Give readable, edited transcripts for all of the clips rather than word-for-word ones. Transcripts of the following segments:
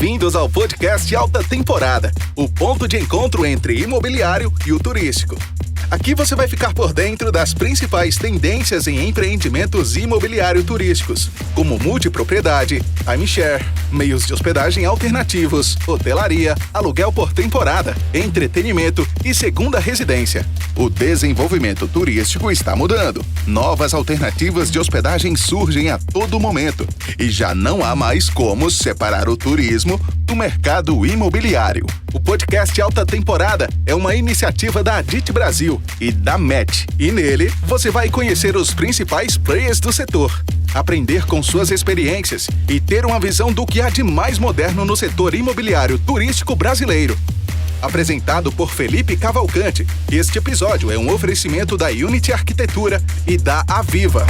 Bem-vindos ao podcast Alta Temporada, o ponto de encontro entre imobiliário e o turístico. Aqui você vai ficar por dentro das principais tendências em empreendimentos imobiliário turísticos, como multipropriedade, timeshare, meios de hospedagem alternativos, hotelaria, aluguel por temporada, entretenimento e segunda residência. O desenvolvimento turístico está mudando. Novas alternativas de hospedagem surgem a todo momento e já não há mais como separar o turismo do mercado imobiliário. O podcast Alta Temporada é uma iniciativa da Adit Brasil e da MET. E nele, você vai conhecer os principais players do setor, aprender com suas experiências e ter uma visão do que há de mais moderno no setor imobiliário turístico brasileiro. Apresentado por Felipe Cavalcante, este episódio é um oferecimento da Unity Arquitetura e da Aviva.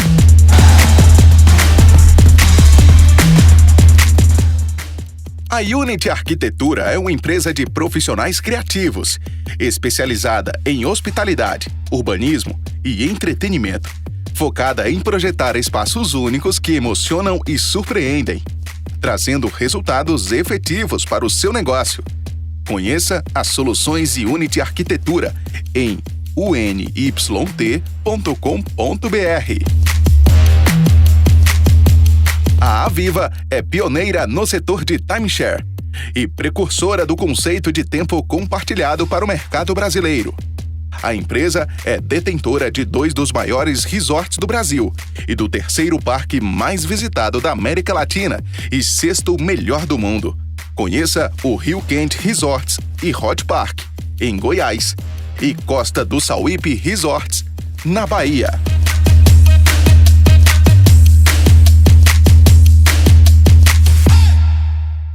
A Unity Arquitetura é uma empresa de profissionais criativos, especializada em hospitalidade, urbanismo e entretenimento, focada em projetar espaços únicos que emocionam e surpreendem, trazendo resultados efetivos para o seu negócio. Conheça as soluções Unity Arquitetura em unyt.com.br. A Aviva é pioneira no setor de timeshare e precursora do conceito de tempo compartilhado para o mercado brasileiro. A empresa é detentora de 2 dos maiores resorts do Brasil e do 3º parque mais visitado da América Latina e 6º melhor do mundo. Conheça o Rio Quente Resorts e Hot Park, em Goiás, e Costa do Sauípe Resorts, na Bahia.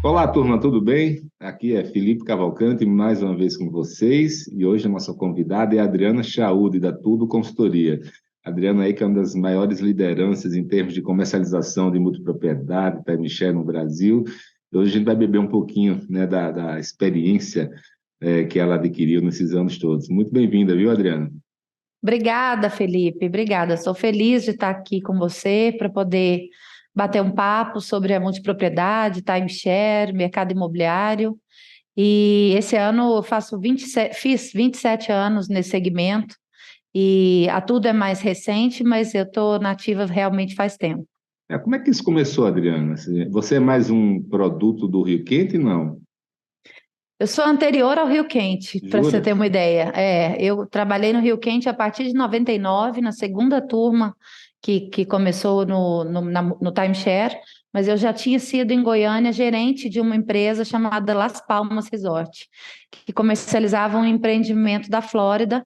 Olá, turma, tudo bem? Aqui é Felipe Cavalcante, mais uma vez com vocês, e hoje a nossa convidada é a Adriana Chaúde, da Tudo Consultoria. A Adriana aí que é uma das maiores lideranças em termos de comercialização de multipropriedade, timeshare no Brasil. Hoje a gente vai beber um pouquinho, né, da experiência que ela adquiriu nesses anos todos. Muito bem-vinda, viu, Adriana? Obrigada, Felipe. Obrigada. Sou feliz de estar aqui com você para poder bater um papo sobre a multipropriedade, timeshare, mercado imobiliário. E esse ano eu fiz 27 anos nesse segmento e a Tudo é mais recente, mas eu estou nativa realmente faz tempo. Como é que isso começou, Adriana? Você é mais um produto do Rio Quente, não? Eu sou anterior ao Rio Quente, para você ter uma ideia. Eu trabalhei no Rio Quente a partir de 99, na segunda turma que começou no timeshare, mas eu já tinha sido em Goiânia gerente de uma empresa chamada Las Palmas Resort, que comercializava um empreendimento da Flórida,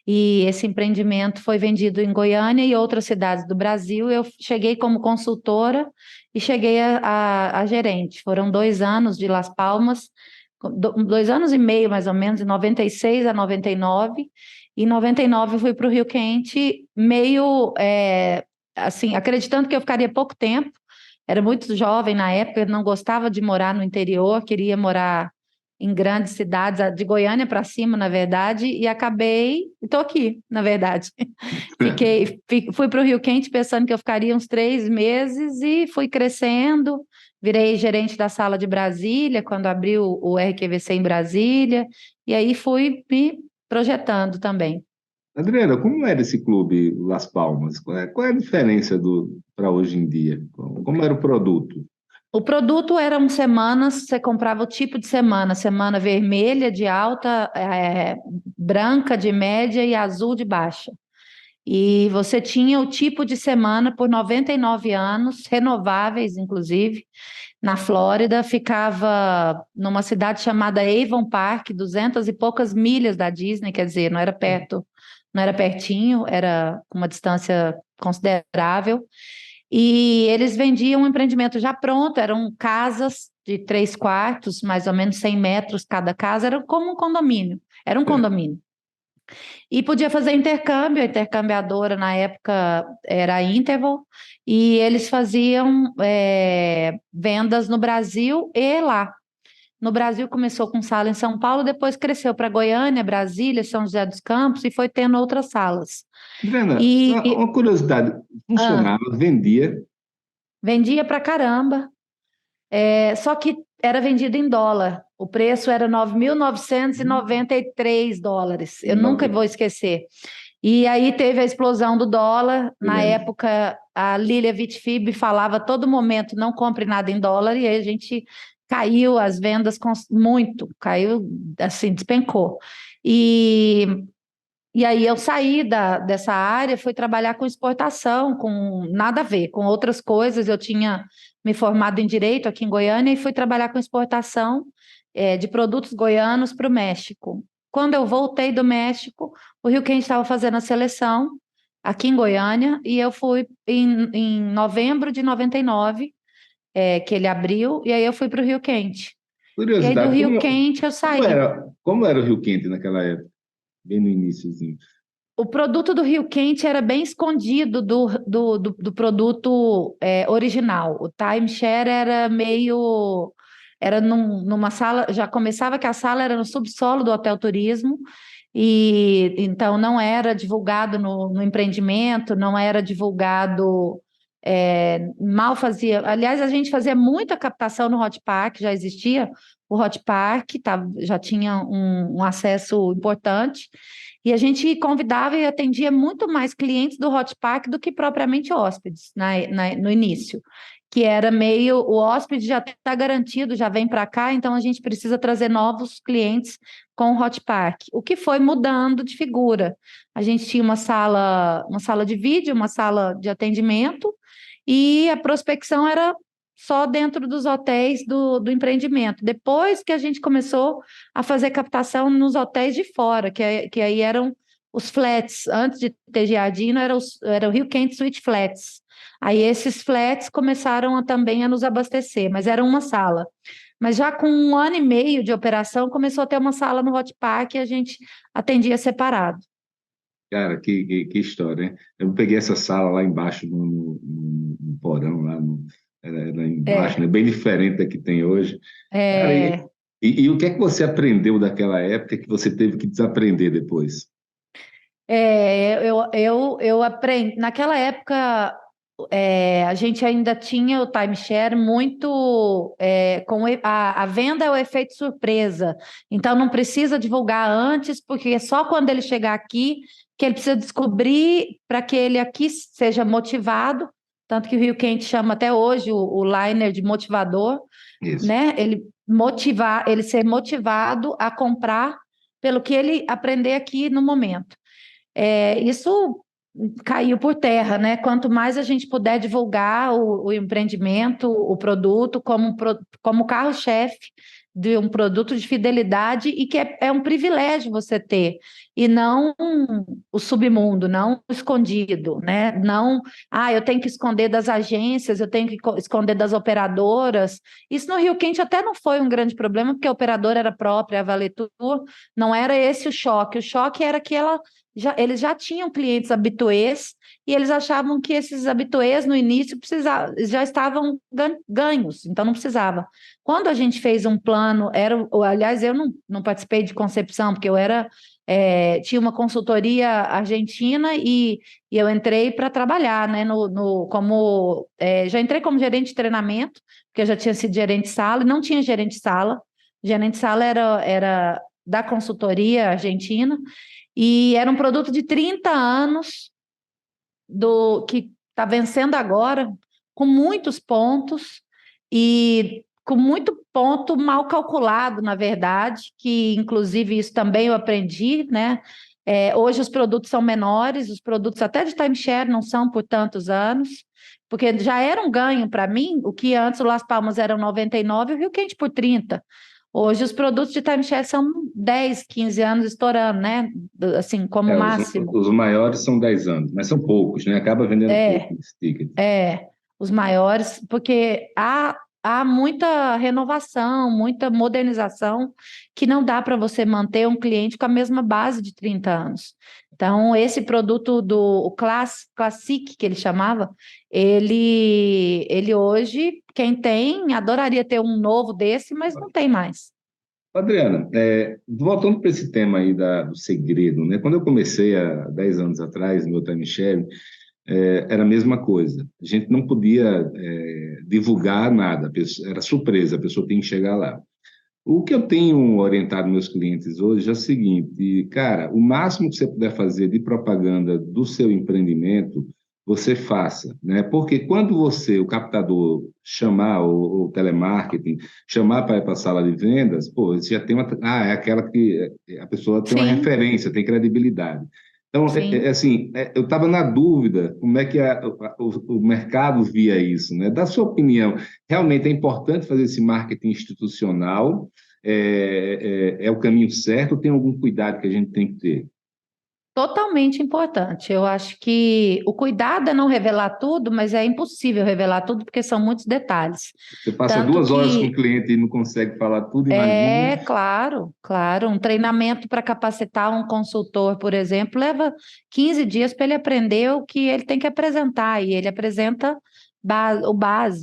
e esse empreendimento foi vendido em Goiânia e outras cidades do Brasil. Eu cheguei como consultora e cheguei a gerente. Foram 2 anos de Las Palmas, 2 anos e meio, mais ou menos, de 96 a 99. Em 99 eu fui para o Rio Quente, meio assim, acreditando que eu ficaria pouco tempo. Era muito jovem na época, não gostava de morar no interior, queria morar em grandes cidades, de Goiânia para cima, na verdade, e estou aqui, na verdade. Fui para o Rio Quente pensando que eu ficaria uns 3 meses e fui crescendo. Virei gerente da sala de Brasília, quando abriu o RQVC em Brasília, e aí fui me projetando também. Adriana, como era esse clube Las Palmas? Qual é a diferença para hoje em dia? Como era o produto? O produto eram semanas, você comprava o tipo de semana vermelha de alta, branca de média e azul de baixa. E você tinha o tipo de semana por 99 anos, renováveis, inclusive, na Flórida. Ficava numa cidade chamada Avon Park, 200 e poucas milhas da Disney, quer dizer, não era perto, não era pertinho, era uma distância considerável. E eles vendiam um empreendimento já pronto, eram casas de 3 quartos, mais ou menos 100 metros cada casa, era como um condomínio, era um condomínio. E podia fazer intercâmbio, a intercambiadora na época era a Interval, e eles faziam vendas no Brasil e lá. No Brasil começou com sala em São Paulo, depois cresceu para Goiânia, Brasília, São José dos Campos e foi tendo outras salas. Adriana, uma curiosidade, funcionava, vendia? Vendia para caramba. Só que era vendido em dólar. O preço era $9.993. Eu nunca vou esquecer. E aí teve a explosão do dólar. Na época, a Lilia Vitfib falava a todo momento, não compre nada em dólar, e aí a gente caiu as vendas muito, caiu, assim, despencou. E aí eu saí dessa área, fui trabalhar com exportação, com nada a ver, com outras coisas. Eu tinha me formado em Direito aqui em Goiânia e fui trabalhar com exportação de produtos goianos para o México. Quando eu voltei do México, o Rio Quente estava fazendo a seleção aqui em Goiânia e eu fui em novembro de 99, que ele abriu, e aí eu fui para o Rio Quente. E aí do Curiosidade, Rio Quente eu saí. como era o Rio Quente naquela época? Bem no iníciozinho. O produto do Rio Quente era bem escondido do produto original. O timeshare era meio... Era numa sala... Já começava que a sala era no subsolo do Hotel Turismo, e então não era divulgado no empreendimento, não era divulgado... mal fazia... Aliás, a gente fazia muita captação no Hot Park, já existia o Hot Park, já tinha um acesso importante, e a gente convidava e atendia muito mais clientes do Hot Park do que propriamente hóspedes no início, que era meio, o hóspede já está garantido, já vem para cá, então a gente precisa trazer novos clientes com o Hot Park, o que foi mudando de figura. A gente tinha uma sala de vídeo, uma sala de atendimento, e a prospecção era só dentro dos hotéis do empreendimento. Depois que a gente começou a fazer captação nos hotéis de fora, que aí eram os flats. Antes de ter Giardino, era o Rio Quente Suite Flats. Aí esses flats começaram também a nos abastecer, mas era uma sala. Mas já com 1 ano e meio de operação, começou a ter uma sala no Hot Park e a gente atendia separado. Cara, que história, hein? Eu peguei essa sala lá embaixo, no porão, era embaixo, né? Bem diferente da que tem hoje. Cara, e o que é que você aprendeu daquela época que você teve que desaprender depois? Eu aprendi. Naquela época, a gente ainda tinha o timeshare muito com a venda é o efeito surpresa. Então não precisa divulgar antes, porque é só quando ele chegar aqui que ele precisa descobrir para que ele aqui seja motivado. Tanto que o Rio Quente chama até hoje o liner de motivador, Isso. né? Ele ser motivado a comprar pelo que ele aprender aqui no momento. Isso caiu por terra, né? Quanto mais a gente puder divulgar o empreendimento, o produto, como carro-chefe de um produto de fidelidade, e que é um privilégio você ter, e não o submundo, não o escondido, né? Não, eu tenho que esconder das agências, eu tenho que esconder das operadoras. Isso no Rio Quente até não foi um grande problema, porque a operadora era própria, a Valetur, não era esse o choque era que eles já tinham clientes habituês e eles achavam que esses habituês no início já estavam ganhos, então não precisava. Quando a gente fez um plano, aliás, eu não participei de concepção, porque eu tinha uma consultoria argentina e eu entrei para trabalhar, né, já entrei como gerente de treinamento, porque eu já tinha sido gerente de sala, e não tinha gerente de sala. Gerente de sala era da consultoria argentina, e era um produto de 30 anos, que está vencendo agora, com muitos pontos, e com muito ponto mal calculado, na verdade, que inclusive isso também eu aprendi, né? Hoje os produtos são menores, os produtos até de timeshare não são por tantos anos, porque já era um ganho para mim, o que antes o Las Palmas eram 99 e o Rio Quente por 30. Hoje os produtos de timeshare são 10, 15 anos estourando, né? Assim, como máximo. Os maiores são 10 anos, mas são poucos, né? Acaba vendendo pouco esse ticket. Os maiores, porque há muita renovação, muita modernização, que não dá para você manter um cliente com a mesma base de 30 anos. Então, esse produto do Classic, que ele chamava, ele hoje, quem tem, adoraria ter um novo desse, mas não tem mais. Adriana, voltando para esse tema aí do segredo, né? Quando eu comecei há 10 anos atrás, no meu timeshare, era a mesma coisa. A gente não podia divulgar nada, era surpresa, a pessoa tem que chegar lá. O que eu tenho orientado meus clientes hoje é o seguinte, cara, o máximo que você puder fazer de propaganda do seu empreendimento, você faça, né? Porque quando você, o captador, chamar o telemarketing, chamar para ir para a sala de vendas, pô, você já tem é aquela que a pessoa tem uma Sim, referência, tem credibilidade. Então, sim. assim, eu estava na dúvida como é que o mercado via isso, né? Da sua opinião, realmente é importante fazer esse marketing institucional? É o caminho certo ou tem algum cuidado que a gente tem que ter? Totalmente importante. Eu acho que o cuidado é não revelar tudo, mas é impossível revelar tudo porque são muitos detalhes. Você passa Tanto 2 horas com o que cliente e não consegue falar tudo, imagina. é claro, claro, um treinamento para capacitar um consultor, por exemplo, leva 15 dias para ele aprender o que ele tem que apresentar, e ele apresenta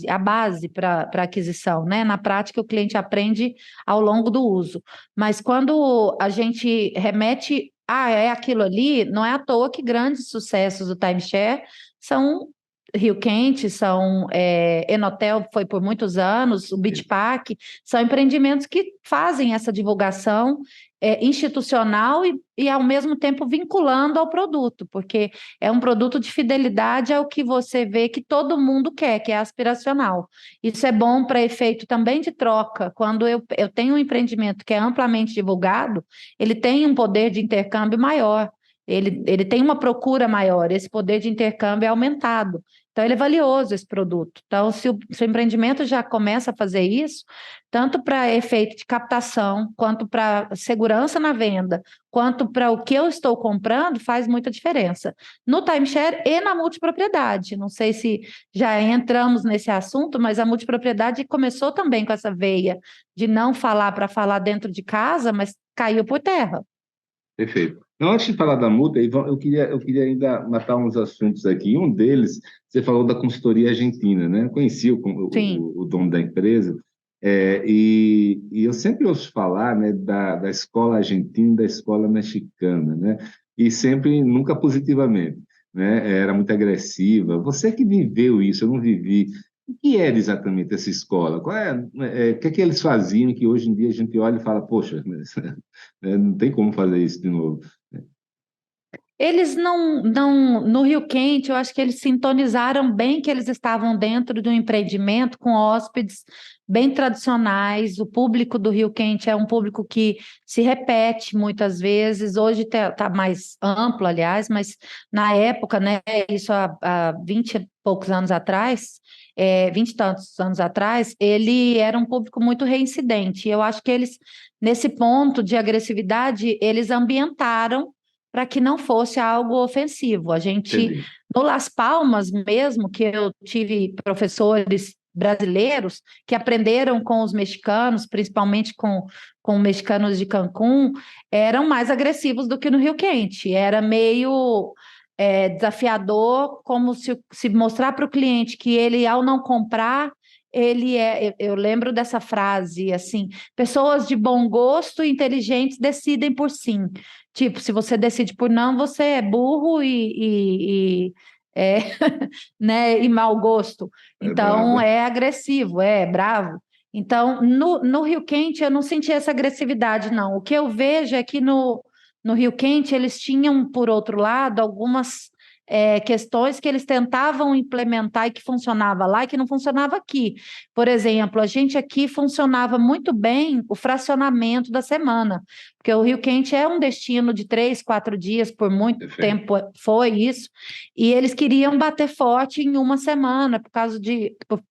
a base para aquisição, né? Na prática, o cliente aprende ao longo do uso. Mas quando a gente remete, é aquilo ali, não é à toa que grandes sucessos do timeshare são Rio Quente, são Enotel, foi por muitos anos, o Beach Park, são empreendimentos que fazem essa divulgação institucional e, ao mesmo tempo, vinculando ao produto, porque é um produto de fidelidade ao que você vê que todo mundo quer, que é aspiracional. Isso é bom para efeito também de troca. Quando eu tenho um empreendimento que é amplamente divulgado, ele tem um poder de intercâmbio maior. Ele tem uma procura maior, esse poder de intercâmbio é aumentado. Então, ele é valioso, esse produto. Então, se o empreendimento já começa a fazer isso, tanto para efeito de captação, quanto para segurança na venda, quanto para o que eu estou comprando, faz muita diferença. No timeshare e na multipropriedade. Não sei se já entramos nesse assunto, mas a multipropriedade começou também com essa veia de não falar para falar dentro de casa, mas caiu por terra. Perfeito. Não, antes de falar da multa, Ivan, eu queria ainda matar uns assuntos aqui. Um deles, você falou da consultoria argentina, né? Eu conheci Sim. o dono da empresa, e eu sempre ouço falar, né, da escola argentina e da escola mexicana, né? E sempre, nunca positivamente, né? Era muito agressiva. Você que viveu isso, eu não vivi. O que era exatamente essa escola? O que é que eles faziam que hoje em dia a gente olha e fala, poxa, não tem como fazer isso de novo. Eles não, no Rio Quente, eu acho que eles sintonizaram bem que eles estavam dentro de um empreendimento com hóspedes bem tradicionais. O público do Rio Quente é um público que se repete muitas vezes. Hoje está mais amplo, aliás, mas na época, né, isso há 20 e poucos anos atrás, 20 e tantos anos atrás, ele era um público muito reincidente. Eu acho que eles, nesse ponto de agressividade, eles ambientaram para que não fosse algo ofensivo. A gente, Entendi. no Las Palmas mesmo, que eu tive professores brasileiros que aprenderam com os mexicanos, principalmente com mexicanos de Cancún, eram mais agressivos do que no Rio Quente. Era meio desafiador, como se mostrar para o cliente que ele, ao não comprar, eu lembro dessa frase, assim, pessoas de bom gosto e inteligentes decidem por sim. Tipo, se você decide por não, você é burro né, e mau gosto. É brabo. Então, é agressivo, é bravo. Então, no Rio Quente, eu não senti essa agressividade, não. O que eu vejo é que no Rio Quente, eles tinham, por outro lado, algumas questões que eles tentavam implementar e que funcionava lá e que não funcionava aqui. Por exemplo, a gente aqui funcionava muito bem o fracionamento da semana, porque o Rio Quente é um destino de 3, 4 dias, por muito Perfeito. tempo foi isso, e eles queriam bater forte em uma semana, por causa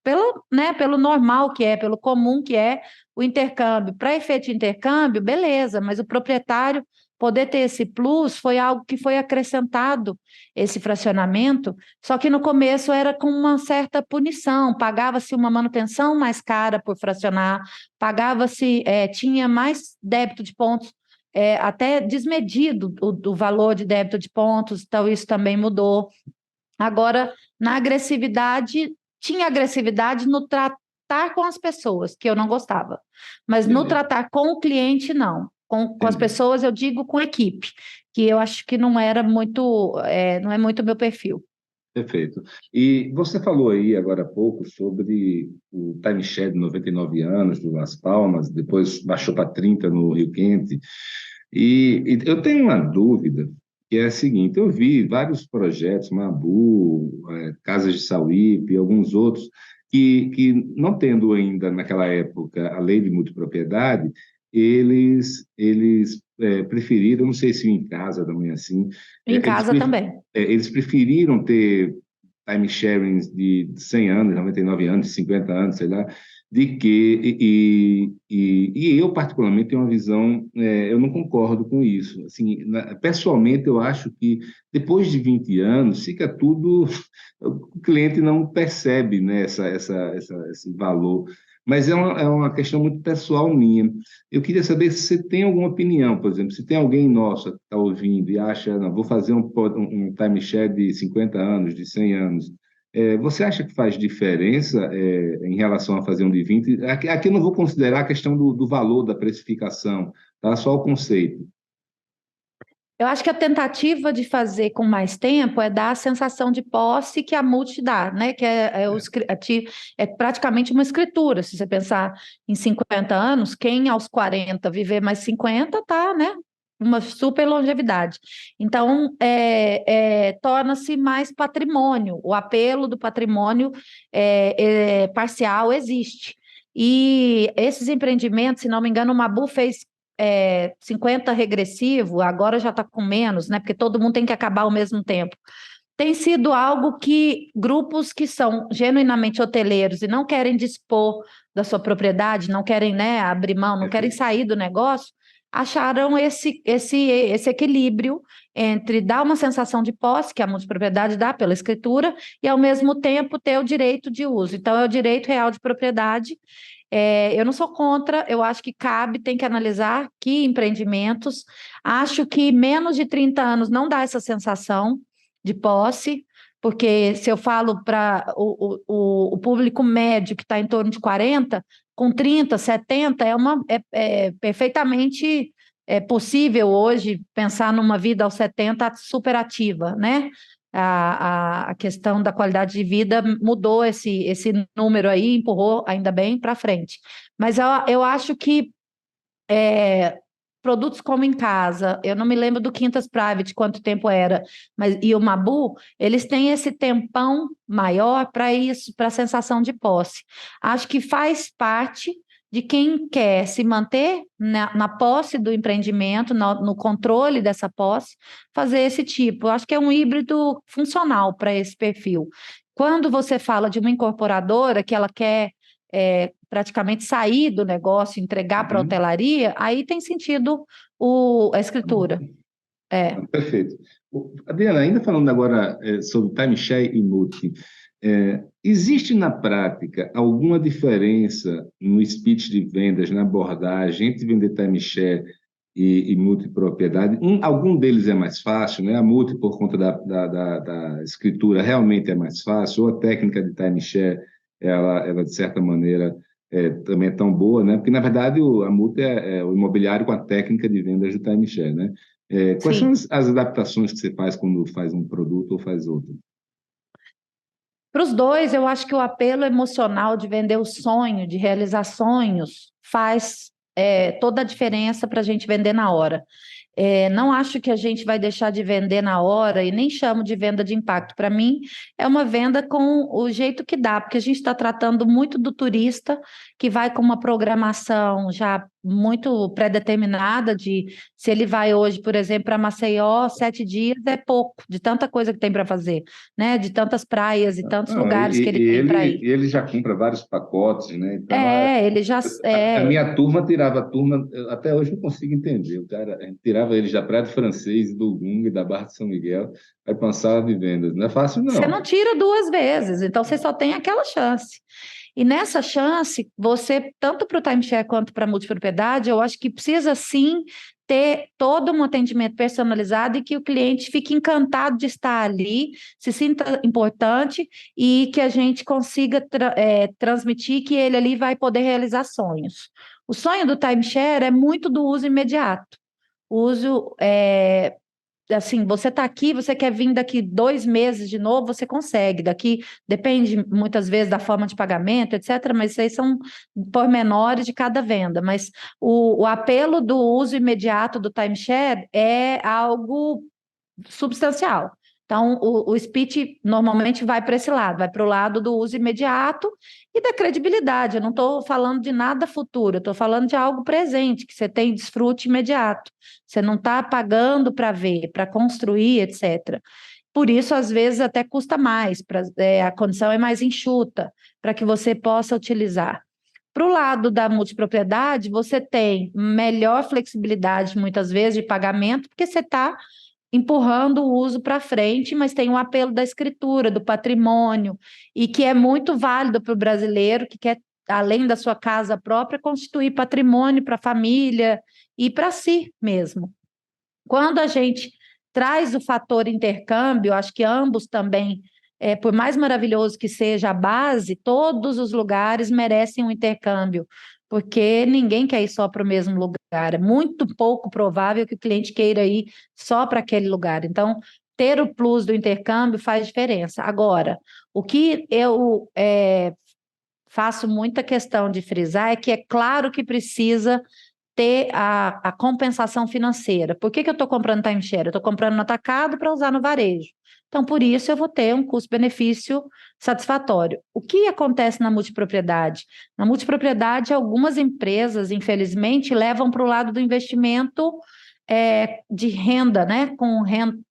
pelo normal que é, pelo comum que é o intercâmbio. Para efeito de intercâmbio, beleza, mas o proprietário poder ter esse plus foi algo que foi acrescentado, esse fracionamento, só que no começo era com uma certa punição, pagava-se uma manutenção mais cara por fracionar, pagava-se, tinha mais débito de pontos, até desmedido o valor de débito de pontos, então isso também mudou. Agora, na agressividade, tinha agressividade no tratar com as pessoas, que eu não gostava, mas no Entendi. tratar com o cliente, não. Com as Entendi. pessoas, eu digo com equipe, que eu acho que não era muito, não é muito meu perfil. Perfeito. E você falou aí agora há pouco sobre o timeshare de 99 anos do Las Palmas, depois baixou para 30 no Rio Quente. E eu tenho uma dúvida, que é a seguinte: eu vi vários projetos, Mabu, Casas de Sauípe e alguns outros, que não tendo ainda naquela época a lei de multipropriedade, eles preferiram, não sei se em casa também é assim, Em eles, casa também. eles preferiram ter time sharing de 100 anos, 99 anos, 50 anos, sei lá, de que, e eu particularmente tenho uma visão, eu não concordo com isso. Assim, pessoalmente, eu acho que depois de 20 anos, fica tudo, o cliente não percebe, né, esse valor. Mas é uma questão muito pessoal minha. Eu queria saber se você tem alguma opinião, por exemplo, se tem alguém nosso que está ouvindo e acha, não, vou fazer um timeshare de 50 anos, de 100 anos. Você acha que faz diferença em relação a fazer um de 20? Aqui eu não vou considerar a questão do valor da precificação, tá? Só o conceito. Eu acho que a tentativa de fazer com mais tempo é dar a sensação de posse que a multi dá, né? Que é praticamente uma escritura. Se você pensar em 50 anos, quem aos 40 viver mais 50 tá, né? Uma super longevidade. Então, torna-se mais patrimônio. O apelo do patrimônio parcial existe. E esses empreendimentos, se não me engano, o Mabu fez 50 regressivo, agora já está com menos, né? Porque todo mundo tem que acabar ao mesmo tempo. Tem sido algo que grupos que são genuinamente hoteleiros e não querem dispor da sua propriedade, não querem, né, abrir mão, não querem sair do negócio, acharam esse equilíbrio entre dar uma sensação de posse, que a multipropriedade dá pela escritura, e ao mesmo tempo ter o direito de uso. Então, é o direito real de propriedade. Eu não sou contra, eu acho que cabe, tem que analisar que empreendimentos. Acho que menos de 30 anos não dá essa sensação de posse, porque se eu falo para o público médio que está em torno de 40, com 30, 70, é perfeitamente possível hoje pensar numa vida aos 70 superativa, né? A questão da qualidade de vida mudou esse número aí, empurrou ainda bem para frente. Mas eu acho que produtos como em casa, eu não me lembro do Quintas Private, quanto tempo era, e o Mabu, eles têm esse tempão maior para isso, para a sensação de posse. Acho que faz parte de quem quer se manter na posse do empreendimento, no controle dessa posse, fazer esse tipo. Eu acho que é um híbrido funcional para esse perfil. Quando você fala de uma incorporadora que ela quer praticamente sair do negócio, entregar para a hotelaria, aí tem sentido a escritura. Perfeito. Adriana, ainda falando agora sobre timeshare e multi, existe na prática alguma diferença no speech de vendas, na abordagem entre vender timeshare e multipropriedade? Algum deles é mais fácil, né? A multi, por conta da escritura, realmente é mais fácil, ou a técnica de timeshare, ela de certa maneira, também é tão boa, né? Porque, na verdade, a multi é o imobiliário com a técnica de vendas do timeshare, né? Quais são as adaptações que você faz quando faz um produto ou faz outro? Para os dois, eu acho que o apelo emocional de vender o sonho, de realizar sonhos, faz toda a diferença para a gente vender na hora. Não acho que a gente vai deixar de vender na hora e nem chamo de venda de impacto. Para mim, é uma venda com o jeito que dá, porque a gente está tratando muito do turista que vai com uma programação já muito pré-determinada de se ele vai hoje, por exemplo, para Maceió, 7 dias é pouco, de tanta coisa que tem para fazer, né? De tantas praias e tantos lugares que ele tem para ir. E ele já compra vários pacotes, né? Então, Ele já. A minha turma tirava a turma, até hoje não consigo entender. O cara tirava ele da Praia do Francês, do Gunga e da Barra de São Miguel, aí passava de vendas. Não é fácil, não. Você não tira 2 vezes, então você só tem aquela chance. E nessa chance, você, tanto para o timeshare quanto para a multipropriedade, eu acho que precisa sim ter todo um atendimento personalizado e que o cliente fique encantado de estar ali, se sinta importante e que a gente consiga transmitir que ele ali vai poder realizar sonhos. O sonho do timeshare é muito do uso imediato. O uso assim, você está aqui, você quer vir daqui 2 meses de novo, você consegue. Daqui, depende muitas vezes da forma de pagamento, etc., mas isso aí são pormenores de cada venda. Mas o apelo do uso imediato do timeshare é algo substancial. Então, o speech normalmente vai para esse lado, vai para o lado do uso imediato e da credibilidade. Eu não estou falando de nada futuro, eu estou falando de algo presente, que você tem desfrute imediato. Você não está pagando para ver, para construir, etc. Por isso, às vezes, até custa mais, a condição é mais enxuta, para que você possa utilizar. Para o lado da multipropriedade, você tem melhor flexibilidade, muitas vezes, de pagamento, porque você está empurrando o uso para frente, mas tem um apelo da escritura, do patrimônio, e que é muito válido para o brasileiro que quer, além da sua casa própria, constituir patrimônio para a família e para si mesmo. Quando a gente traz o fator intercâmbio, acho que ambos também, por mais maravilhoso que seja a base, todos os lugares merecem um intercâmbio, porque ninguém quer ir só para o mesmo lugar. É muito pouco provável que o cliente queira ir só para aquele lugar. Então, ter o plus do intercâmbio faz diferença. Agora, o que eu faço muita questão de frisar é que é claro que precisa ter a compensação financeira. Por que eu estou comprando timeshare? Eu estou comprando no atacado para usar no varejo. Então, por isso, eu vou ter um custo-benefício satisfatório. O que acontece na multipropriedade? Na multipropriedade, algumas empresas, infelizmente, levam para o lado do investimento de renda, né? Com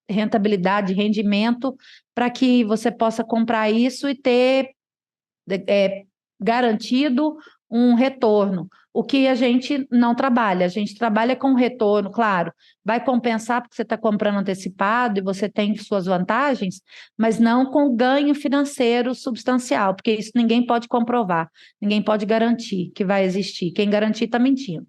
rentabilidade, rendimento, para que você possa comprar isso e ter garantido um retorno. O que a gente não trabalha, a gente trabalha com retorno, claro, vai compensar porque você está comprando antecipado e você tem suas vantagens, mas não com ganho financeiro substancial, porque isso ninguém pode comprovar, ninguém pode garantir que vai existir. Quem garantir está mentindo.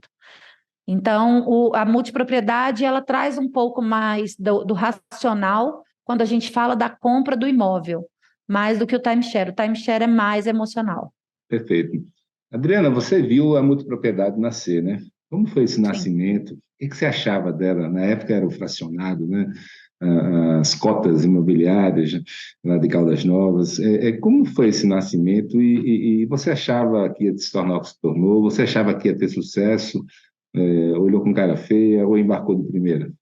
Então, a multipropriedade, ela traz um pouco mais do racional quando a gente fala da compra do imóvel, mais do que o timeshare. O timeshare é mais emocional. Perfeito. Adriana, você viu a multipropriedade nascer, né? Como foi esse Sim. nascimento? O que você achava dela? Na época era o fracionado, né? As cotas imobiliárias lá de Caldas Novas. Como foi esse nascimento? E você achava que ia se tornar o que se tornou? Você achava que ia ter sucesso? Olhou com cara feia ou embarcou de primeira?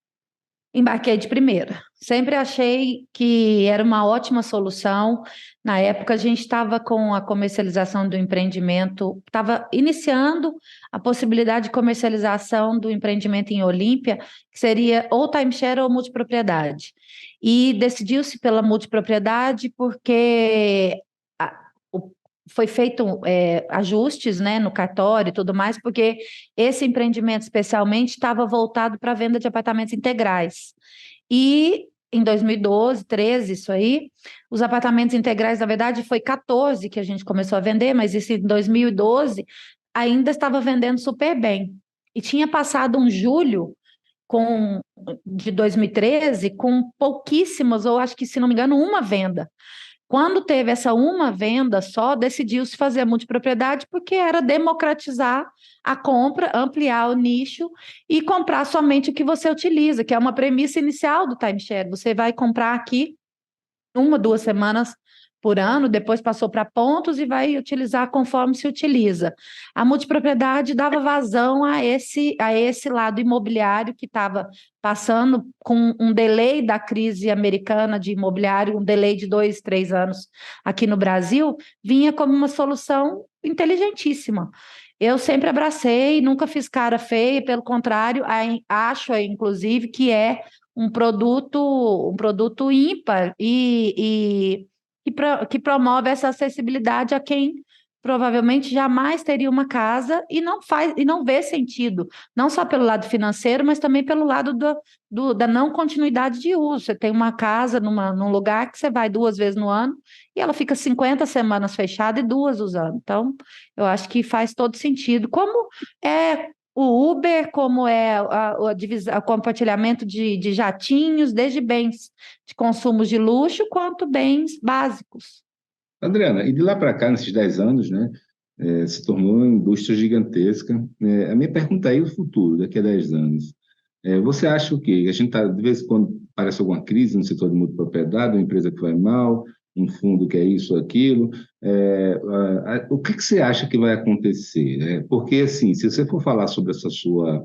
Embarquei de primeira. Sempre achei que era uma ótima solução. Na época, a gente estava com a comercialização do empreendimento, estava iniciando a possibilidade de comercialização do empreendimento em Olímpia, que seria ou timeshare ou multipropriedade. E decidiu-se pela multipropriedade porque foi feito ajustes, né, no cartório e tudo mais, porque esse empreendimento especialmente estava voltado para a venda de apartamentos integrais. E em 2012, 13, isso aí, os apartamentos integrais, na verdade, foi 14 que a gente começou a vender, mas isso em 2012 ainda estava vendendo super bem. E tinha passado um julho de 2013 com pouquíssimas, ou acho que, se não me engano, uma venda. Quando teve essa uma venda só, decidiu-se fazer a multipropriedade porque era democratizar a compra, ampliar o nicho e comprar somente o que você utiliza, que é uma premissa inicial do timeshare. Você vai comprar aqui 1, 2 semanas por ano, depois passou para pontos e vai utilizar conforme se utiliza. A multipropriedade dava vazão a esse lado imobiliário que estava passando com um delay da crise americana de imobiliário, um delay de 2, 3 anos aqui no Brasil, vinha como uma solução inteligentíssima. Eu sempre abracei, nunca fiz cara feia, pelo contrário, acho, inclusive, que é um produto ímpar que promove essa acessibilidade a quem provavelmente jamais teria uma casa e não vê sentido, não só pelo lado financeiro, mas também pelo lado da não continuidade de uso. Você tem uma casa num lugar que você vai 2 vezes no ano e ela fica 50 semanas fechada e 2 usando. Então, eu acho que faz todo sentido. Como é o Uber, como é o compartilhamento de jatinhos, desde bens de consumos de luxo, quanto bens básicos. Adriana, e de lá para cá, nesses 10 anos, né, se tornou uma indústria gigantesca. A minha pergunta aí é o futuro, daqui a 10 anos. Você acha o quê? A gente está, de vez em quando, aparece alguma crise no setor de multipropriedade, uma empresa que vai mal, um fundo que é isso ou aquilo. O que você acha que vai acontecer? Porque, assim, se você for falar sobre essa sua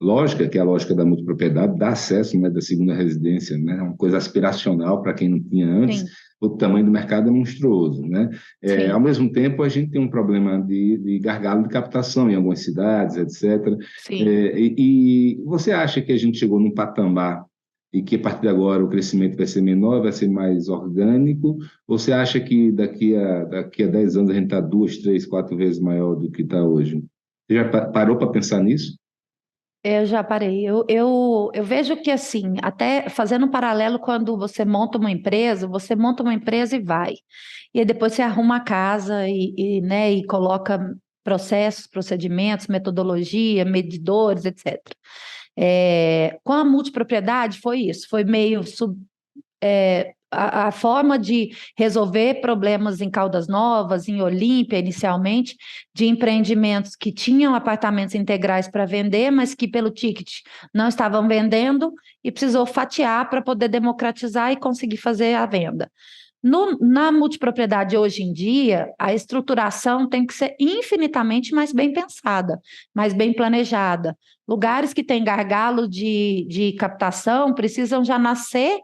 lógica, que é a lógica da multipropriedade, dá acesso, né, da segunda residência, né, uma coisa aspiracional para quem não tinha antes, Sim, o tamanho do mercado é monstruoso, né? Ao sim, mesmo tempo, a gente tem um problema de gargalo de captação em algumas cidades, etc. sim. E você acha que a gente chegou num patamar e que a partir de agora o crescimento vai ser menor, vai ser mais orgânico? Ou você acha que daqui a 10 anos a gente está 2, 3, 4 vezes maior do que está hoje? Você já parou para pensar nisso? Eu já parei. Eu vejo que, assim, até fazendo um paralelo, quando você monta uma empresa e vai. E aí depois você arruma a casa né, e coloca processos, procedimentos, metodologia, medidores, etc. Com a multipropriedade foi isso, foi meio a forma de resolver problemas em Caldas Novas, em Olímpia, inicialmente, de empreendimentos que tinham apartamentos integrais para vender, mas que pelo ticket não estavam vendendo e precisou fatiar para poder democratizar e conseguir fazer a venda. Na multipropriedade hoje em dia, a estruturação tem que ser infinitamente mais bem pensada, mais bem planejada. Lugares que têm gargalo de captação precisam já nascer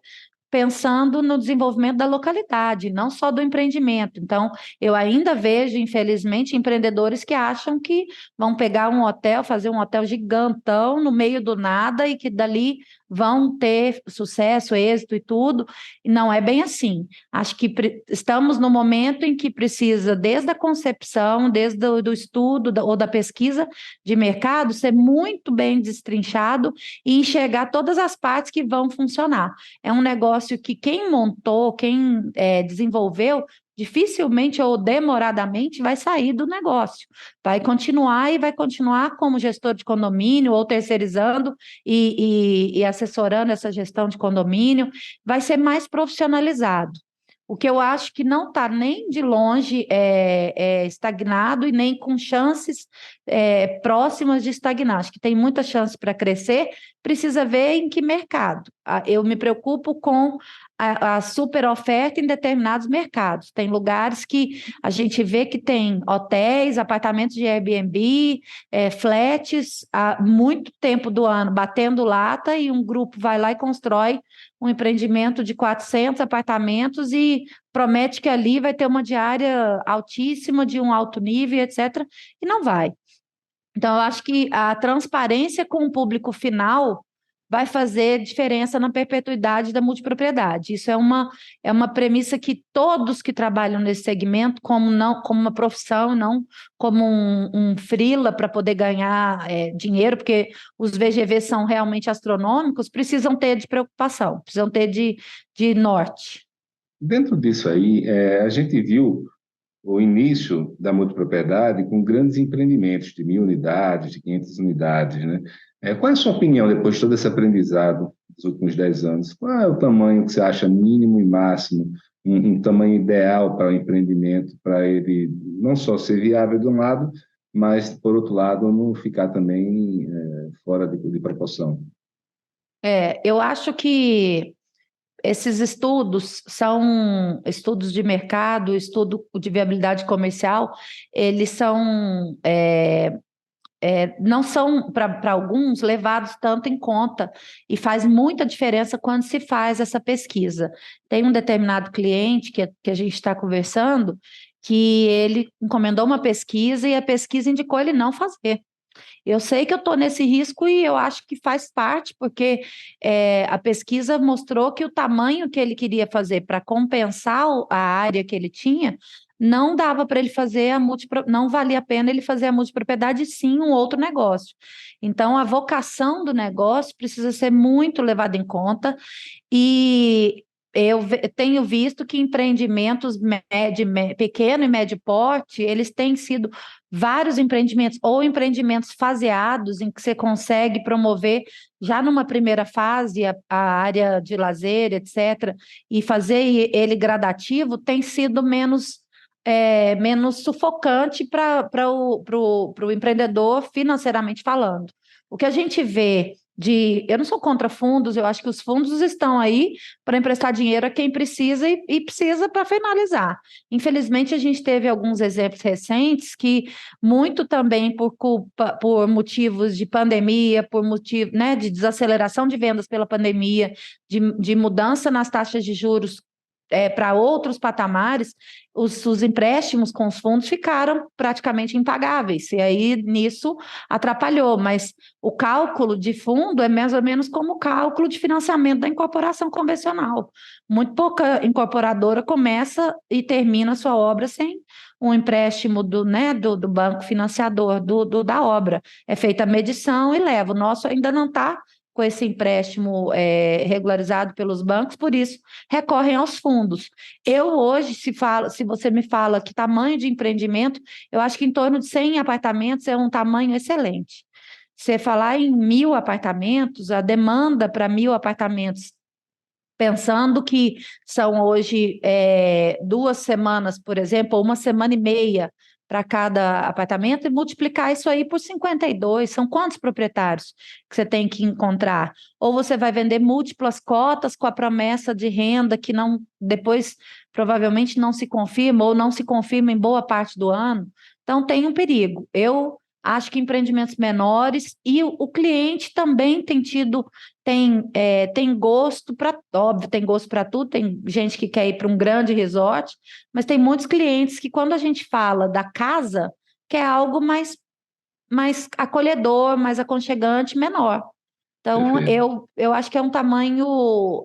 pensando no desenvolvimento da localidade, não só do empreendimento. Então, eu ainda vejo, infelizmente, empreendedores que acham que vão pegar um hotel, fazer um hotel gigantão no meio do nada e que dali vão ter sucesso, êxito e tudo. E não é bem assim. Acho que estamos no momento em que precisa, desde a concepção, desde do estudo ou da pesquisa de mercado, ser muito bem destrinchado e enxergar todas as partes que vão funcionar. É um negócio que quem montou, quem desenvolveu, dificilmente ou demoradamente vai sair do negócio. Vai continuar e vai continuar como gestor de condomínio ou terceirizando e assessorando essa gestão de condomínio. Vai ser mais profissionalizado. O que eu acho que não está nem de longe estagnado e nem com chances próximas de estagnar. Acho que tem muita chance para crescer, precisa ver em que mercado. Eu me preocupo com a super oferta em determinados mercados. Tem lugares que a gente vê que tem hotéis, apartamentos de Airbnb, flats, há muito tempo do ano batendo lata e um grupo vai lá e constrói um empreendimento de 400 apartamentos e promete que ali vai ter uma diária altíssima, de um alto nível, etc., e não vai. Então, eu acho que a transparência com o público final vai fazer diferença na perpetuidade da multipropriedade. Isso é uma premissa que todos que trabalham nesse segmento, como uma profissão, não como um freela para poder ganhar dinheiro, porque os VGVs são realmente astronômicos, precisam ter de preocupação, precisam ter de norte. Dentro disso aí, a gente viu o início da multipropriedade com grandes empreendimentos de 1.000 unidades, de 500 unidades, né? Qual é a sua opinião depois de todo esse aprendizado dos últimos 10 anos? Qual é o tamanho que você acha mínimo e máximo, um tamanho ideal para o empreendimento, para ele não só ser viável de um lado, mas, por outro lado, não ficar também fora de proporção? Eu acho que esses estudos são estudos de mercado, estudo de viabilidade comercial, eles não são, para alguns, levados tanto em conta, e faz muita diferença quando se faz essa pesquisa. Tem um determinado cliente que a gente está conversando, que ele encomendou uma pesquisa e a pesquisa indicou ele não fazer. Eu sei que eu estou nesse risco e eu acho que faz parte, porque a pesquisa mostrou que o tamanho que ele queria fazer para compensar a área que ele tinha, não dava para ele fazer não valia a pena ele fazer a multipropriedade, sim um outro negócio. Então, a vocação do negócio precisa ser muito levada em conta e tenho visto que empreendimentos pequeno e médio porte, eles têm sido vários empreendimentos, ou empreendimentos faseados, em que você consegue promover já numa primeira fase a área de lazer, etc., e fazer ele gradativo, tem sido menos sufocante para o empreendedor financeiramente falando. O que a gente vê Eu não sou contra fundos, eu acho que os fundos estão aí para emprestar dinheiro a quem precisa e precisa para finalizar. Infelizmente, a gente teve alguns exemplos recentes que, muito também por motivos de pandemia, por motivo, né, de desaceleração de vendas pela pandemia, de mudança nas taxas de juros para outros patamares, os empréstimos com os fundos ficaram praticamente impagáveis, e aí nisso atrapalhou, mas o cálculo de fundo é mais ou menos como o cálculo de financiamento da incorporação convencional. Muito pouca incorporadora começa e termina a sua obra sem um empréstimo do banco financiador da obra. É feita a medição e leva. O nosso ainda não está com esse empréstimo regularizado pelos bancos, por isso recorrem aos fundos. Eu hoje, se você me fala que tamanho de empreendimento, eu acho que em torno de 100 apartamentos é um tamanho excelente. Você falar em 1.000 apartamentos, a demanda para 1.000 apartamentos, pensando que são hoje 2 semanas, por exemplo, ou 1 semana e meia para cada apartamento, e multiplicar isso aí por 52, são quantos proprietários que você tem que encontrar? Ou você vai vender múltiplas cotas com a promessa de renda que não, depois provavelmente não se confirma, ou não se confirma em boa parte do ano. Então tem um perigo. Eu acho que empreendimentos menores, e o cliente também tem gosto para, óbvio, tem gosto para tudo, tem gente que quer ir para um grande resort, mas tem muitos clientes que, quando a gente fala da casa, quer algo mais acolhedor, mais aconchegante, menor. Então, Perfeito. eu acho que é um tamanho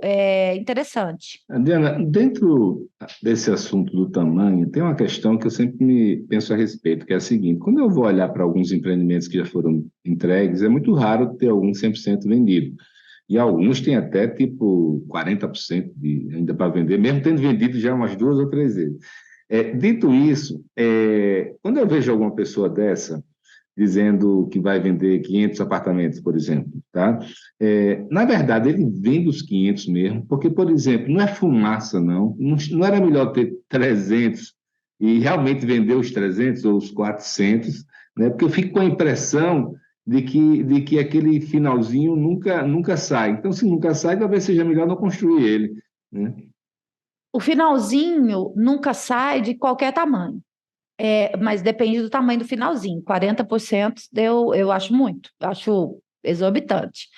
interessante. Adriana, dentro desse assunto do tamanho, tem uma questão que eu sempre me penso a respeito, que é a seguinte: quando eu vou olhar para alguns empreendimentos que já foram entregues, é muito raro ter algum 100% vendido. E alguns têm até tipo 40% ainda para vender, mesmo tendo vendido já umas 2 ou 3 vezes. Dito isso, quando eu vejo alguma pessoa dessa dizendo que vai vender 500 apartamentos, por exemplo, tá? Na verdade, ele vende os 500 mesmo, porque, por exemplo, não é fumaça, não. Não era melhor ter 300 e realmente vender os 300 ou os 400, né? Porque eu fico com a impressão de que aquele finalzinho nunca sai. Então, se nunca sai, talvez seja melhor não construir ele, né? O finalzinho nunca sai de qualquer tamanho. Mas depende do tamanho do finalzinho. 40% eu acho muito, acho exorbitante.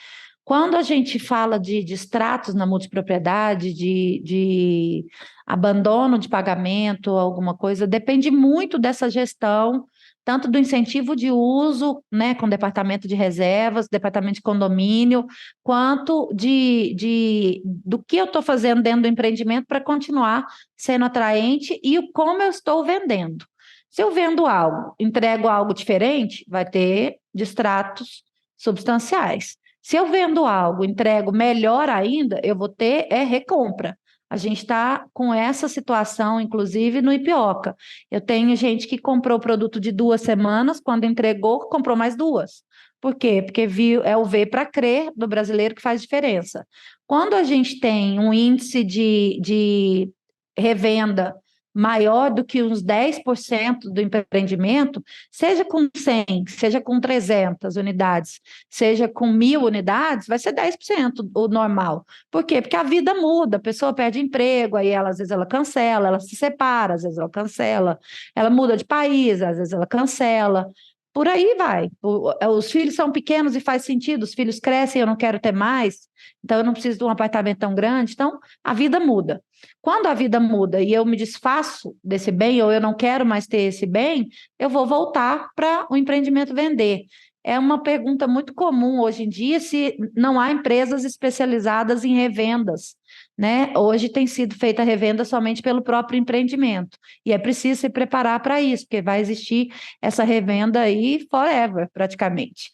Quando a gente fala de extratos na multipropriedade, de abandono de pagamento, alguma coisa, depende muito dessa gestão, tanto do incentivo de uso, né, com departamento de reservas, departamento de condomínio, quanto do que eu estou fazendo dentro do empreendimento para continuar sendo atraente e como eu estou vendendo. Se eu vendo algo, entrego algo diferente, vai ter distratos substanciais. Se eu vendo algo, entrego melhor ainda, eu vou ter recompra. A gente está com essa situação, inclusive, no Ipioca. Eu tenho gente que comprou produto de 2 semanas, quando entregou, comprou mais 2. Por quê? Porque é o ver para crer do brasileiro que faz diferença. Quando a gente tem um índice de revenda maior do que uns 10% do empreendimento, seja com 100, seja com 300 unidades, seja com 1.000 unidades, vai ser 10% o normal. Por quê? Porque a vida muda, a pessoa perde emprego, aí às vezes ela cancela, ela se separa, às vezes ela cancela, ela muda de país, às vezes ela cancela. Por aí vai. Os filhos são pequenos e faz sentido, os filhos crescem, eu não quero ter mais, então eu não preciso de um apartamento tão grande. Então, a vida muda. Quando a vida muda e eu me desfaço desse bem, ou eu não quero mais ter esse bem, eu vou voltar para o empreendimento vender. É uma pergunta muito comum hoje em dia se não há empresas especializadas em revendas, né? Hoje tem sido feita a revenda somente pelo próprio empreendimento. E é preciso se preparar para isso, porque vai existir essa revenda aí forever, praticamente.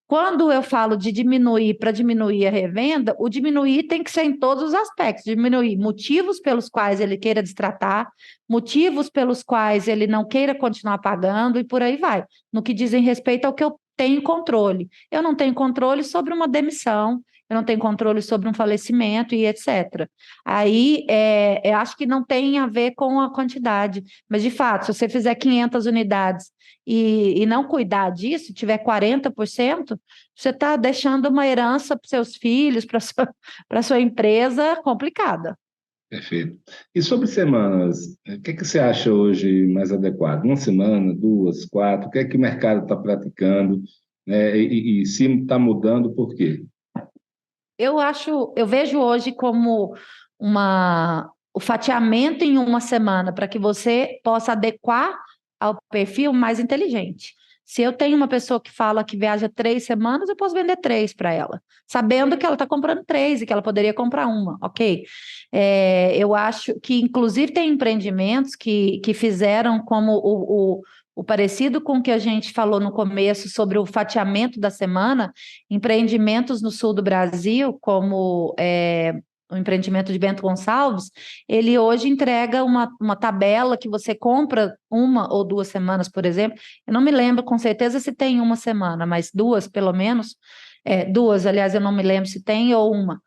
Quando eu falo de diminuir para diminuir a revenda, o diminuir tem que ser em todos os aspectos, diminuir motivos pelos quais ele queira destratar, motivos pelos quais ele não queira continuar pagando e por aí vai, no que dizem respeito ao que eu tenho controle. Eu não tenho controle sobre uma demissão, eu não tenho controle sobre um falecimento e etc. Aí, eu acho que não tem a ver com a quantidade, mas, de fato, se você fizer 500 unidades e não cuidar disso, tiver 40%, você está deixando uma herança para seus filhos, para sua empresa complicada. Perfeito. E sobre semanas, o que é que você acha hoje mais adequado? Uma semana, duas, quatro? O que é que o mercado está praticando? Né? E se está mudando, por quê? Eu vejo hoje como o fatiamento em uma semana para que você possa adequar ao perfil mais inteligente. Se eu tenho uma pessoa que fala que viaja 3 semanas, eu posso vender 3 para ela, sabendo que ela está comprando 3 e que ela poderia comprar uma, ok? Eu acho que, inclusive, tem empreendimentos que fizeram como o parecido com o que a gente falou no começo sobre o fatiamento da semana, empreendimentos no sul do Brasil, como o empreendimento de Bento Gonçalves, ele hoje entrega uma tabela que você compra 1 ou 2 semanas, por exemplo. Eu não me lembro com certeza se tem 1 semana, mas 2, pelo menos. 2, aliás, eu não me lembro se tem ou uma.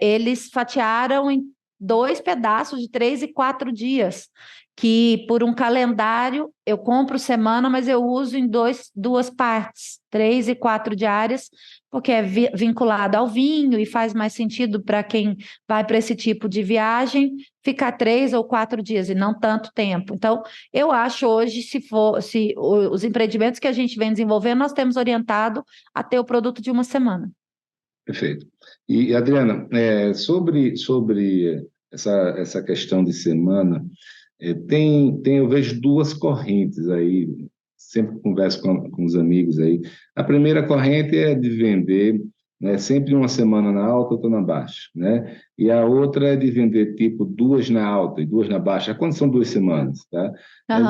Eles fatiaram em 2 pedaços de 3 e 4 dias, que por um calendário eu compro semana, mas eu uso em 2 partes, 3 e 4 diárias, porque é vinculado ao vinho e faz mais sentido para quem vai para esse tipo de viagem ficar 3 ou 4 dias e não tanto tempo. Então, eu acho hoje, se os empreendimentos que a gente vem desenvolvendo, nós temos orientado a ter o produto de 1 semana. Perfeito. E, Adriana, sobre essa questão de semana, eu vejo duas correntes aí, sempre que converso com os amigos aí. A primeira corrente é de vender, né, sempre uma semana na alta, outra na baixa, né? E a outra é de vender tipo 2 na alta e 2 na baixa, quando são 2 semanas, tá?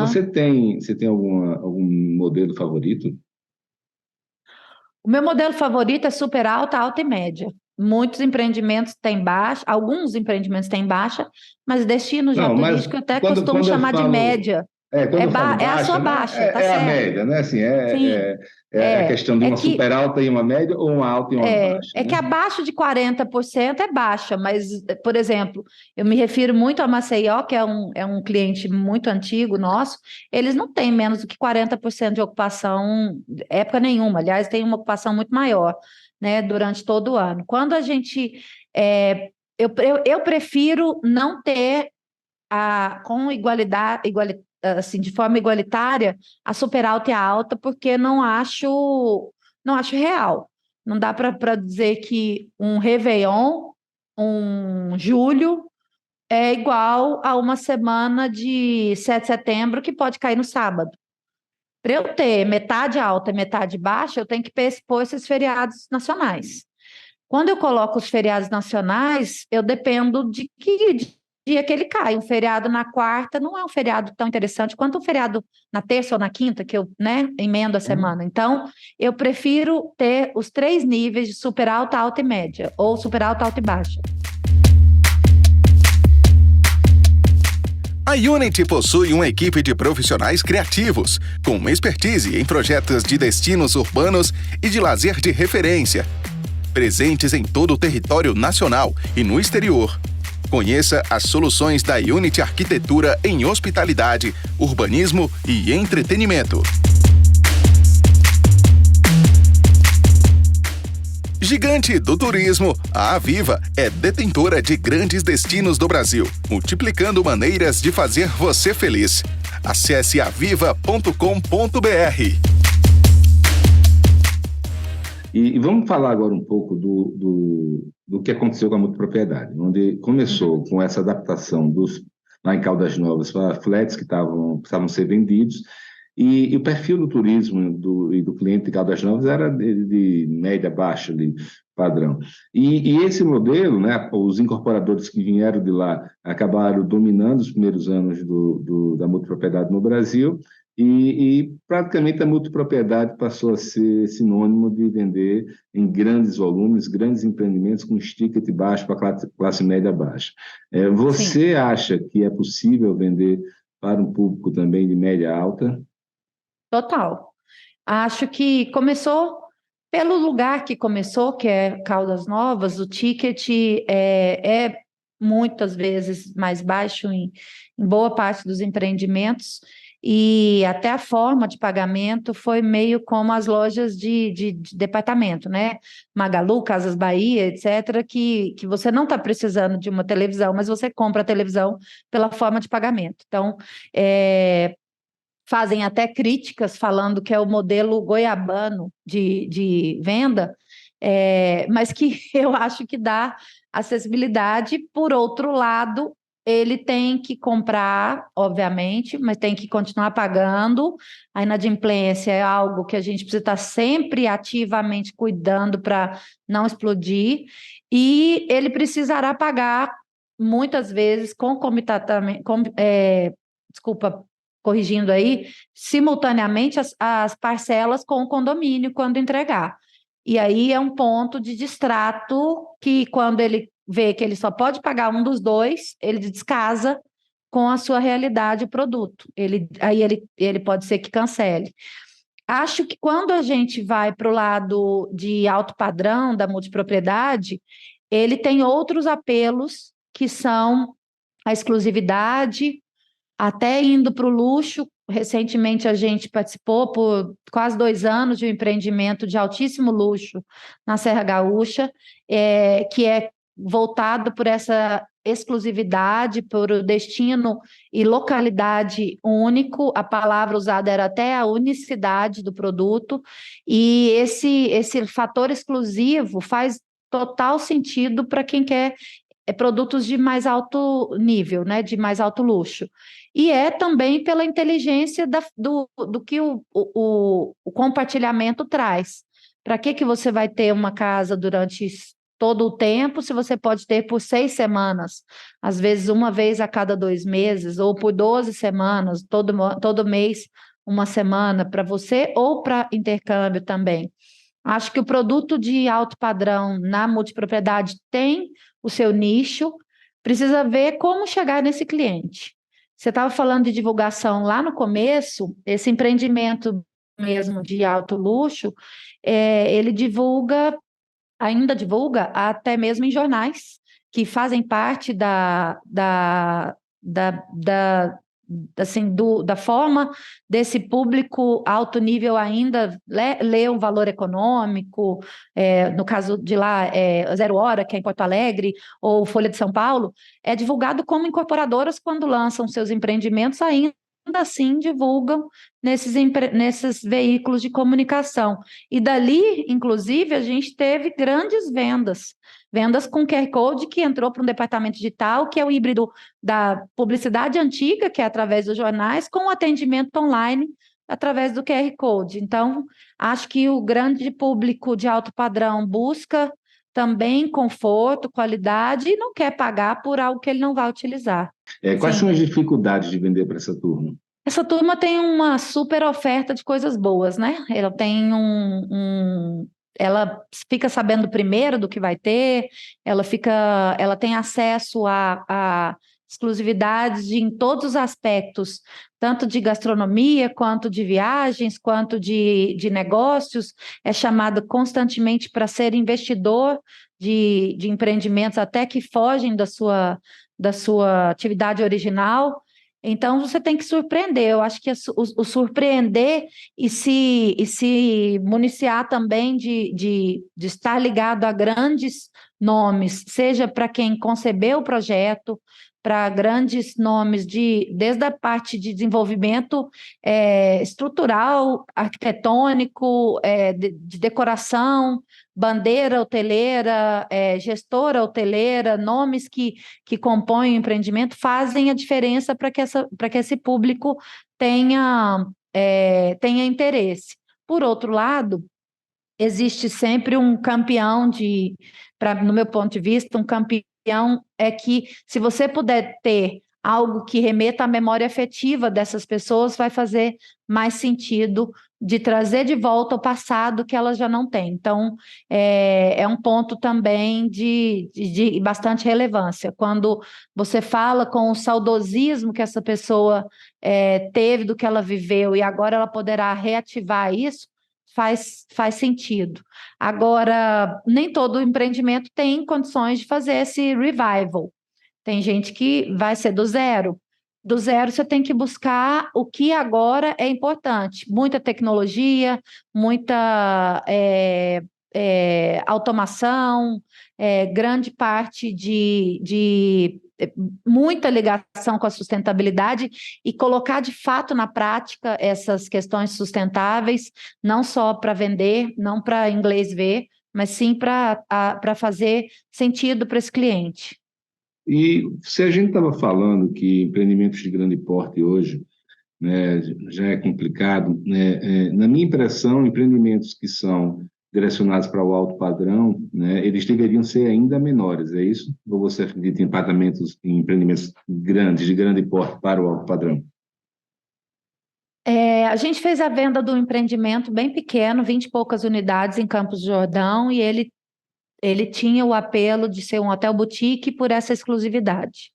Você tem algum modelo favorito? O meu modelo favorito é super alta, alta e média. Muitos empreendimentos têm baixa, alguns empreendimentos têm baixa, mas destino já Não, mas turístico eu até costumo quando eu chamar de falo, média. quando eu falo É a sua baixa, né, baixa, tá é a certo? média, né? Assim, Sim. é a questão de É uma super que alta e uma média ou uma alta e uma baixa, É que né? abaixo de 40% é baixa, mas, por exemplo, eu me refiro muito a Maceió, que é um cliente muito antigo nosso, eles não têm menos do que 40% de ocupação, época nenhuma, aliás, tem uma ocupação muito maior, né, durante todo o ano. Quando a gente. Eu prefiro não ter com assim, de forma igualitária a super alta e a alta, porque não acho real. Não dá para dizer que um Réveillon, um julho, é igual a uma semana de 7 de setembro que pode cair no sábado. Para eu ter metade alta e metade baixa, eu tenho que pôr esses feriados nacionais. Quando eu coloco os feriados nacionais, eu dependo de que dia que ele cai. Um feriado na quarta não é um feriado tão interessante quanto um feriado na terça ou na quinta, que eu, né, emendo a semana. Então, eu prefiro ter os 3 níveis de super alta, alta e média, ou super alta, alta e baixa. A Unity possui uma equipe de profissionais criativos, com expertise em projetos de destinos urbanos e de lazer de referência, presentes em todo o território nacional e no exterior. Conheça as soluções da Unity Arquitetura em hospitalidade, urbanismo e entretenimento. Gigante do turismo, a Aviva é detentora de grandes destinos do Brasil, multiplicando maneiras de fazer você feliz. Acesse aviva.com.br. E vamos falar agora um pouco do que aconteceu com a multipropriedade, onde começou com essa adaptação lá em Caldas Novas para flats que precisavam ser vendidos, e o perfil do turismo do cliente de Caldas Novas era de média, baixa, de padrão. E esse modelo, né, os incorporadores que vieram de lá acabaram dominando os primeiros anos da multipropriedade no Brasil, e praticamente a multipropriedade passou a ser sinônimo de vender em grandes volumes, grandes empreendimentos com ticket baixo para classe média baixa. Você acha que é possível vender para um público também de média alta? Total. Acho que começou Pelo lugar que começou, que é Caldas Novas, o ticket é muitas vezes mais baixo em boa parte dos empreendimentos, e até a forma de pagamento foi meio como as lojas de departamento, né? Magalu, Casas Bahia, etc., que você não está precisando de uma televisão, mas você compra a televisão pela forma de pagamento. Então, fazem até críticas falando que é o modelo goiabano de venda, mas que eu acho que dá acessibilidade. Por outro lado, ele tem que comprar, obviamente, mas tem que continuar pagando. A inadimplência é algo que a gente precisa estar sempre ativamente cuidando para não explodir, e ele precisará pagar muitas vezes concomitantemente, desculpa, corrigindo aí, simultaneamente as parcelas com o condomínio quando entregar. E aí é um ponto de distrato que, quando ele vê que ele só pode pagar um dos dois, ele descasa com a sua realidade o produto. Aí ele pode ser que cancele. Acho que quando a gente vai para o lado de alto padrão da multipropriedade, ele tem outros apelos que são a exclusividade, até indo para o luxo. Recentemente a gente participou por quase 2 anos de um empreendimento de altíssimo luxo na Serra Gaúcha, que é voltado por essa exclusividade, por o destino e localidade único. A palavra usada era até a unicidade do produto, e esse fator exclusivo faz total sentido para quem quer produtos de mais alto nível, né, de mais alto luxo. E é também pela inteligência do que o compartilhamento traz. Para que você vai ter uma casa durante todo o tempo, se você pode ter por 6 semanas, às vezes uma vez a cada 2 meses, ou por 12 semanas, todo mês, uma semana para você, ou para intercâmbio também. Acho que o produto de alto padrão na multipropriedade tem o seu nicho, precisa ver como chegar nesse cliente. Você estava falando de divulgação lá no começo, esse empreendimento mesmo de alto luxo, ele ainda divulga até mesmo em jornais, que fazem parte da forma desse público alto nível ainda ler um valor econômico. No caso de lá, Zero Hora, que é em Porto Alegre, ou Folha de São Paulo, é divulgado como incorporadoras quando lançam seus empreendimentos, ainda assim divulgam nesses veículos de comunicação. E dali, inclusive, a gente teve grandes vendas com QR Code, que entrou para um departamento digital, que é o híbrido da publicidade antiga, que é através dos jornais, com o atendimento online através do QR Code. Então, acho que o grande público de alto padrão busca também conforto, qualidade, e não quer pagar por algo que ele não vai utilizar. Quais são as dificuldades de vender para essa turma? Essa turma tem uma super oferta de coisas boas, né? Ela tem ela fica sabendo primeiro do que vai ter, ela tem acesso a exclusividades em todos os aspectos, tanto de gastronomia, quanto de viagens, quanto de negócios. É chamado constantemente para ser investidor de empreendimentos até que fogem da sua atividade original. Então, você tem que surpreender. Eu acho que o surpreender e se municiar também de estar ligado a grandes nomes, seja para quem concebeu o projeto, para grandes nomes desde a parte de desenvolvimento estrutural, arquitetônico, de decoração, bandeira hoteleira, gestora hoteleira, nomes que compõem o empreendimento, fazem a diferença para que esse público tenha interesse. Por outro lado, existe sempre um campeão no meu ponto de vista, um campeão é que, se você puder ter algo que remeta à memória afetiva dessas pessoas, vai fazer mais sentido de trazer de volta o passado que elas já não têm. Então, é um ponto também de bastante relevância. Quando você fala com o saudosismo que essa pessoa teve do que ela viveu, e agora ela poderá reativar isso, faz sentido. Agora, nem todo empreendimento tem condições de fazer esse revival. Tem gente que vai ser do zero. Do zero, você tem que buscar o que agora é importante. Muita tecnologia, muita automação, grande parte de muita ligação com a sustentabilidade e colocar de fato na prática essas questões sustentáveis, não só para vender, não para inglês ver, mas sim para fazer sentido para esse cliente. E se a gente estava falando que empreendimentos de grande porte hoje, né, já é complicado, né, na minha impressão, empreendimentos que são direcionados para o alto padrão, né, eles deveriam ser ainda menores, é isso? Ou você acredita em empreendimentos grandes, de grande porte para o alto padrão? A gente fez a venda do empreendimento bem pequeno, 20 e poucas unidades em Campos do Jordão, e ele tinha o apelo de ser um hotel boutique por essa exclusividade.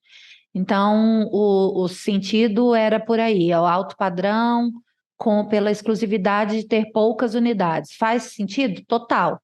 Então, o sentido era por aí, é o alto padrão, pela exclusividade de ter poucas unidades. Faz sentido? Total.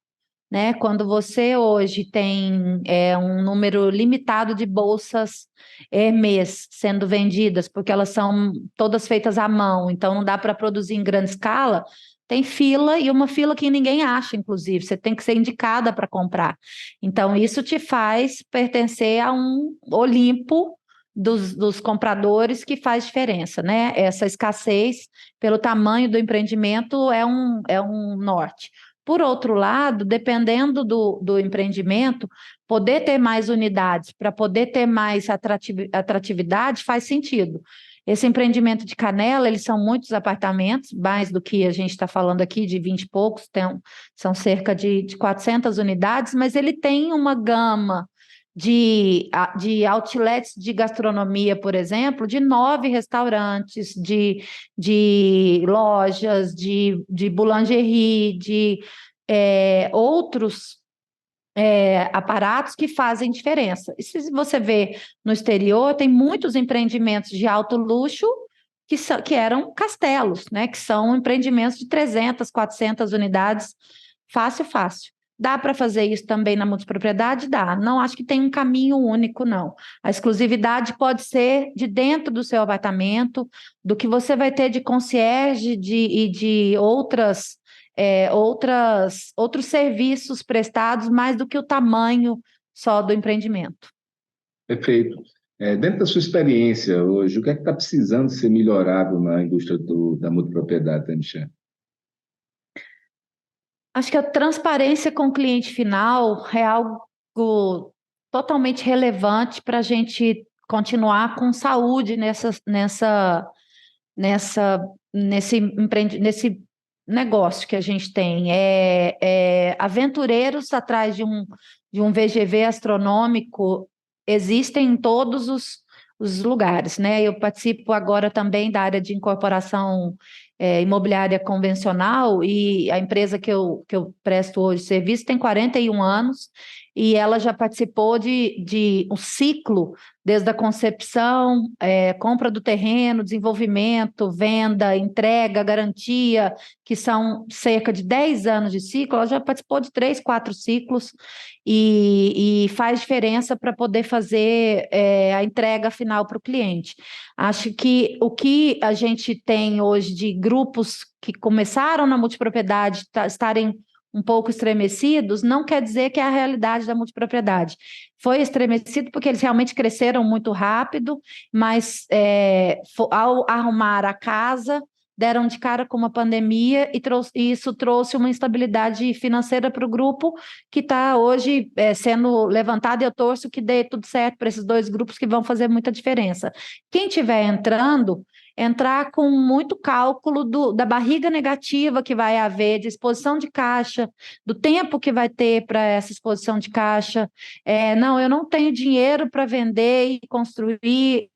Né? Quando você hoje tem um número limitado de bolsas mês sendo vendidas, porque elas são todas feitas à mão, então não dá para produzir em grande escala, tem fila e uma fila que ninguém acha, inclusive, você tem que ser indicada para comprar. Então, isso te faz pertencer a um Olimpo dos compradores que faz diferença, né? Essa escassez, pelo tamanho do empreendimento, é um norte. Por outro lado, dependendo do empreendimento, poder ter mais unidades para poder ter mais atratividade faz sentido. Esse empreendimento de Canela, eles são muitos apartamentos, mais do que a gente está falando aqui, de 20 e poucos, são cerca de 400 unidades, mas ele tem uma gama de outlets de gastronomia, por exemplo, de 9 restaurantes, de lojas, de boulangerie, de outros aparatos que fazem diferença. E se você vê no exterior, tem muitos empreendimentos de alto luxo que eram castelos, né? Que são empreendimentos de 300, 400 unidades, fácil, fácil. Dá para fazer isso também na multipropriedade? Dá. Não acho que tem um caminho único, não. A exclusividade pode ser de dentro do seu apartamento, do que você vai ter de concierge e de outros serviços prestados, mais do que o tamanho só do empreendimento. Perfeito. Dentro da sua experiência hoje, o que é que está precisando ser melhorado na indústria da multipropriedade, Michel? Acho que a transparência com o cliente final é algo totalmente relevante para a gente continuar com saúde nesse negócio que a gente tem. Aventureiros atrás de um VGV astronômico existem em todos os lugares, né? Eu participo agora também da área de incorporação imobiliária convencional, e a empresa que eu presto hoje serviço tem 41 anos, e ela já participou de um ciclo, desde a concepção, compra do terreno, desenvolvimento, venda, entrega, garantia, que são cerca de 10 anos de ciclo. Ela já participou de 3, 4 ciclos e faz diferença para poder fazer a entrega final para o cliente. Acho que o que a gente tem hoje de grupos que começaram na multipropriedade estarem um pouco estremecidos, não quer dizer que é a realidade da multipropriedade. Foi estremecido porque eles realmente cresceram muito rápido, mas ao arrumar a casa, deram de cara com uma pandemia e isso trouxe uma instabilidade financeira para o grupo, que está hoje sendo levantado, e eu torço que dê tudo certo para esses 2 grupos que vão fazer muita diferença. Quem estiver entrar com muito cálculo da barriga negativa que vai haver, de exposição de caixa, do tempo que vai ter para essa exposição de caixa. Não, eu não tenho dinheiro para vender e construir,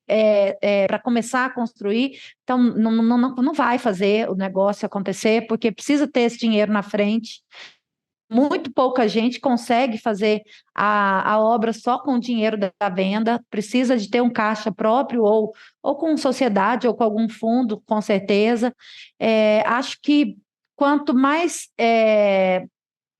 para começar a construir, então não vai fazer o negócio acontecer, porque precisa ter esse dinheiro na frente. Muito pouca gente consegue fazer a obra só com o dinheiro da venda, precisa de ter um caixa próprio, ou com sociedade, ou com algum fundo, com certeza. Acho que quanto mais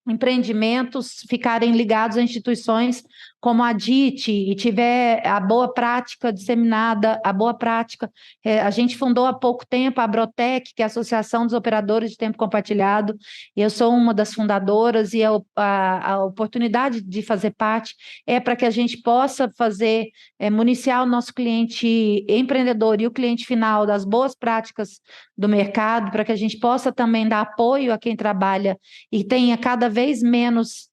empreendimentos ficarem ligados a instituições como a DIT e tiver a boa prática disseminada, a boa prática. A gente fundou há pouco tempo a Abrotec, que é a Associação dos Operadores de Tempo Compartilhado, e eu sou uma das fundadoras, e a oportunidade de fazer parte é para que a gente possa fazer, municiar o nosso cliente empreendedor e o cliente final das boas práticas do mercado, para que a gente possa também dar apoio a quem trabalha e tenha cada vez menos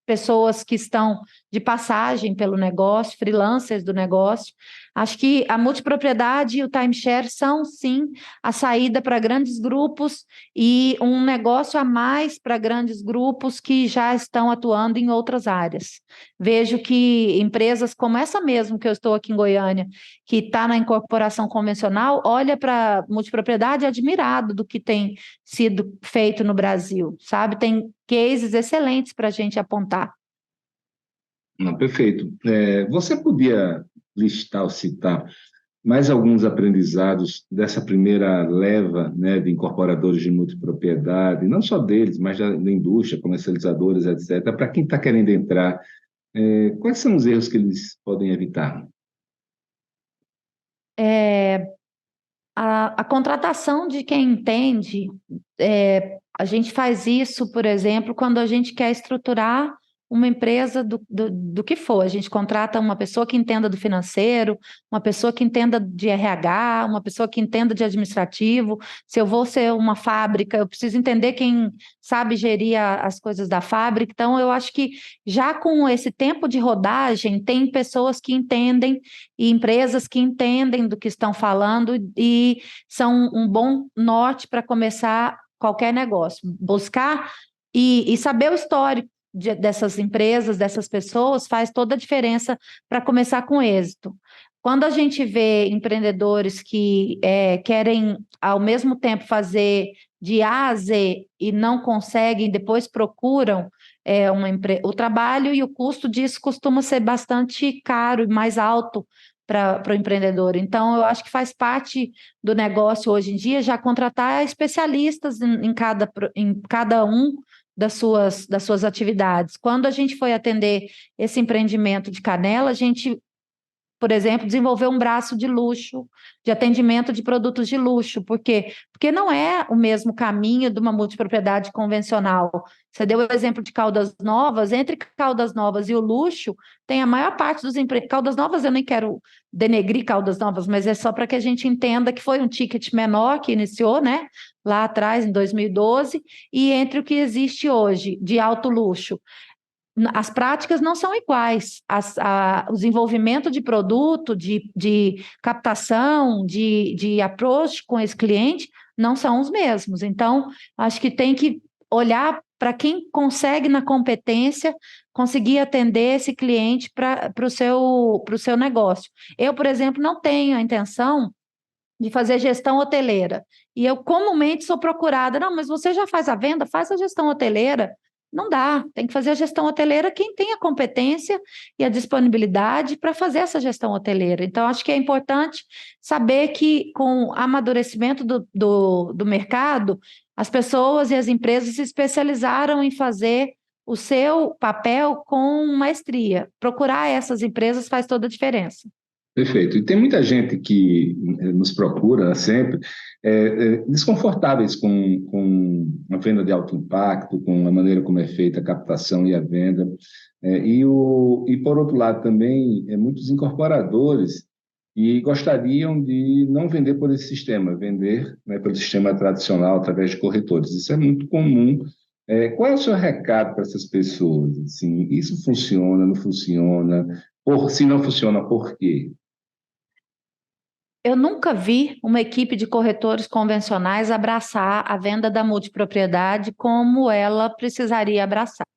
pessoas que estão de passagem pelo negócio, freelancers do negócio. Acho que a multipropriedade e o timeshare são, sim, a saída para grandes grupos e um negócio a mais para grandes grupos que já estão atuando em outras áreas. Vejo que empresas como essa mesmo, que eu estou aqui em Goiânia, que está na incorporação convencional, olha para a multipropriedade admirado do que tem sido feito no Brasil, sabe? Tem cases excelentes para a gente apontar. Não, perfeito. Você podia listar ou citar mais alguns aprendizados dessa primeira leva, né, de incorporadores de multipropriedade, não só deles, mas da indústria, comercializadores, etc., para quem está querendo entrar, quais são os erros que eles podem evitar? A contratação de quem entende, a gente faz isso, por exemplo, quando a gente quer estruturar uma empresa do que for. A gente contrata uma pessoa que entenda do financeiro, uma pessoa que entenda de RH, uma pessoa que entenda de administrativo. Se eu vou ser uma fábrica, eu preciso entender quem sabe gerir as coisas da fábrica. Então, eu acho que já com esse tempo de rodagem, tem pessoas que entendem e empresas que entendem do que estão falando e são um bom norte para começar qualquer negócio. Buscar e saber o histórico dessas empresas, dessas pessoas, faz toda a diferença para começar com êxito. Quando a gente vê empreendedores que querem, ao mesmo tempo, fazer de A a Z e não conseguem, depois procuram o trabalho e o custo disso costuma ser bastante caro e mais alto para o empreendedor. Então, eu acho que faz parte do negócio hoje em dia já contratar especialistas em cada um das suas atividades. Quando a gente foi atender esse empreendimento de Canela, a gente, por exemplo, desenvolveu um braço de luxo, de atendimento de produtos de luxo. Por quê? Porque não é o mesmo caminho de uma multipropriedade convencional. Você deu o exemplo de Caldas Novas. Entre Caldas Novas e o luxo, tem a maior parte dos empreendimentos. Caldas Novas, eu nem quero denegrir Caldas Novas, mas é só para que a gente entenda que foi um ticket menor que iniciou, né? Lá atrás, em 2012, e entre o que existe hoje de alto luxo. As práticas não são iguais, o desenvolvimento de produto, de captação, de approach com esse cliente não são os mesmos. Então, acho que tem que olhar para quem consegue, na competência, conseguir atender esse cliente para o seu negócio. Eu, por exemplo, não tenho a intenção de fazer gestão hoteleira. E eu comumente sou procurada, não, mas você já faz a venda? Faz a gestão hoteleira. Não dá, tem que fazer a gestão hoteleira quem tem a competência e a disponibilidade para fazer essa gestão hoteleira. Então, acho que é importante saber que, com o amadurecimento do mercado, as pessoas e as empresas se especializaram em fazer o seu papel com maestria. Procurar essas empresas faz toda a diferença. Perfeito. E tem muita gente que nos procura sempre desconfortáveis com a venda de alto impacto, com a maneira como é feita a captação e a venda. E por outro lado, também, muitos incorporadores e gostariam de não vender por esse sistema, vender, né, pelo sistema tradicional, através de corretores. Isso é muito comum. Qual é o seu recado para essas pessoas? Assim, isso funciona, não funciona? Se não funciona, por quê? Eu nunca vi uma equipe de corretores convencionais abraçar a venda da multipropriedade como ela precisaria abraçar.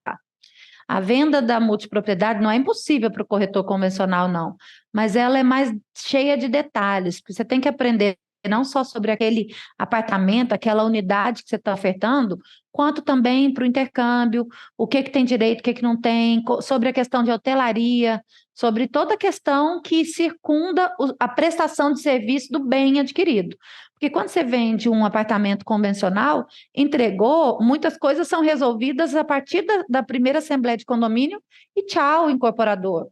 A venda da multipropriedade não é impossível para o corretor convencional, não, mas ela é mais cheia de detalhes, porque você tem que aprender não só sobre aquele apartamento, aquela unidade que você está ofertando, quanto também para o intercâmbio, o que tem direito, o que não tem, sobre a questão de hotelaria, sobre toda a questão que circunda a prestação de serviço do bem adquirido. Porque quando você vende um apartamento convencional, entregou, muitas coisas são resolvidas a partir da primeira assembleia de condomínio e tchau, incorporador.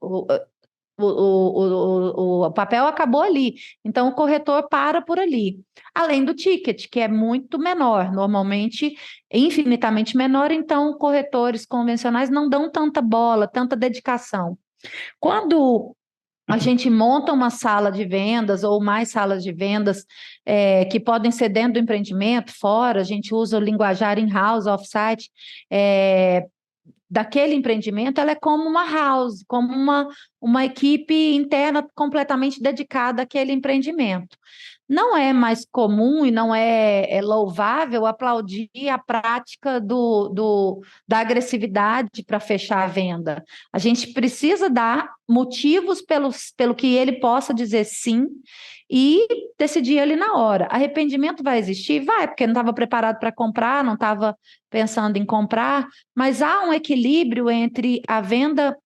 O papel acabou ali, então o corretor para por ali. Além do ticket, que é muito menor, normalmente infinitamente menor, então corretores convencionais não dão tanta bola, tanta dedicação. Quando a gente monta uma sala de vendas ou mais salas de vendas que podem ser dentro do empreendimento, fora, a gente usa o linguajar in-house, off-site, daquele empreendimento, ela é como uma house, como uma equipe interna completamente dedicada àquele empreendimento. Não é mais comum e não é louvável aplaudir a prática da agressividade para fechar a venda. A gente precisa dar motivos pelo que ele possa dizer sim e decidir ali na hora. Arrependimento vai existir? Vai, porque não estava preparado para comprar, não estava pensando em comprar, mas há um equilíbrio entre a venda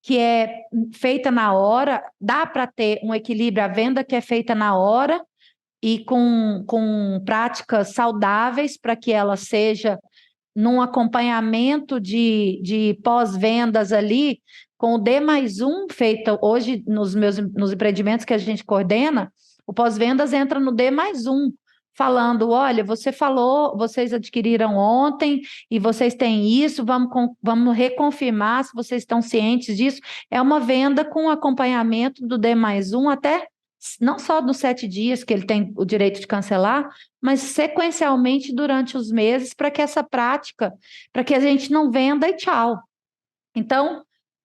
que é feita na hora, dá para ter um equilíbrio, a venda que é feita na hora e com práticas saudáveis para que ela seja num acompanhamento de pós-vendas ali, com o D+1 feito hoje nos empreendimentos que a gente coordena, o pós-vendas entra no D+1, falando, olha, você falou, vocês adquiriram ontem e vocês têm isso, vamos reconfirmar se vocês estão cientes disso. É uma venda com acompanhamento do D+1 até, não só nos 7 dias que ele tem o direito de cancelar, mas sequencialmente durante os meses, para que essa prática, para que a gente não venda e tchau. Então,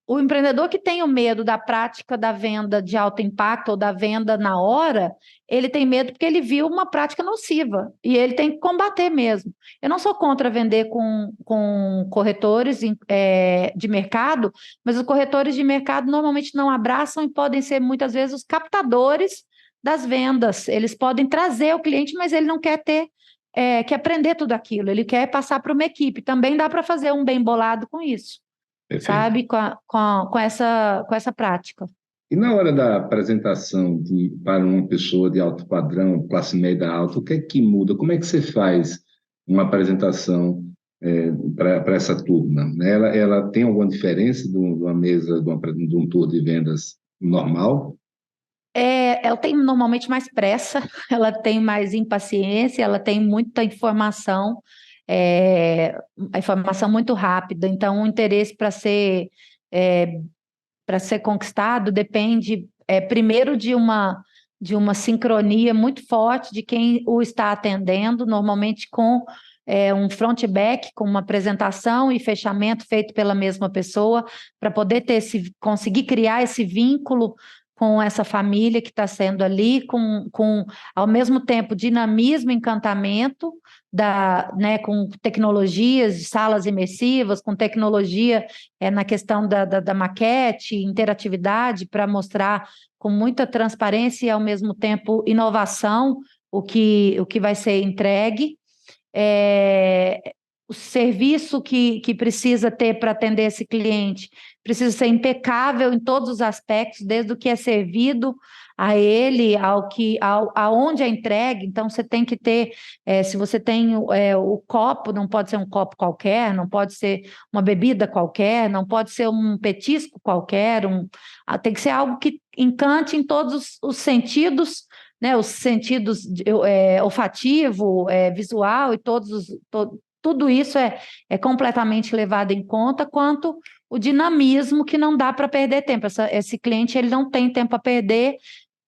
o empreendedor que tem o medo da prática da venda de alto impacto ou da venda na hora, ele tem medo porque ele viu uma prática nociva e ele tem que combater mesmo. Eu não sou contra vender com corretores de mercado, mas os corretores de mercado normalmente não abraçam e podem ser muitas vezes os captadores das vendas. Eles podem trazer o cliente, mas ele não quer quer aprender tudo aquilo, ele quer passar para uma equipe. Também dá para fazer um bem bolado com isso. Perfeito. Sabe, com essa prática. E na hora da apresentação para uma pessoa de alto padrão, classe média alta, o que é que muda? Como é que você faz uma apresentação para essa turma? Ela tem alguma diferença de uma mesa, de um tour de vendas normal? Ela tem normalmente mais pressa, ela tem mais impaciência, ela tem muita informação, a informação muito rápida, então o interesse para ser conquistado depende primeiro de uma sincronia muito forte de quem o está atendendo, normalmente com um front-back, com uma apresentação e fechamento feito pela mesma pessoa, para poder conseguir criar esse vínculo com essa família que está sendo ali, com ao mesmo tempo dinamismo, encantamento, com tecnologias de salas imersivas, com tecnologia na questão da maquete, interatividade, para mostrar com muita transparência e ao mesmo tempo inovação o que vai ser entregue. O serviço que precisa ter para atender esse cliente precisa ser impecável em todos os aspectos, desde o que é servido a ele, aonde é entregue. Então, você tem que ter, se você tem o copo, não pode ser um copo qualquer, não pode ser uma bebida qualquer, não pode ser um petisco qualquer, tem que ser algo que encante em todos os sentidos, né, os sentidos olfativo, visual e tudo isso é completamente levado em conta, quanto o dinamismo, que não dá para perder tempo. Esse cliente ele não tem tempo a perder,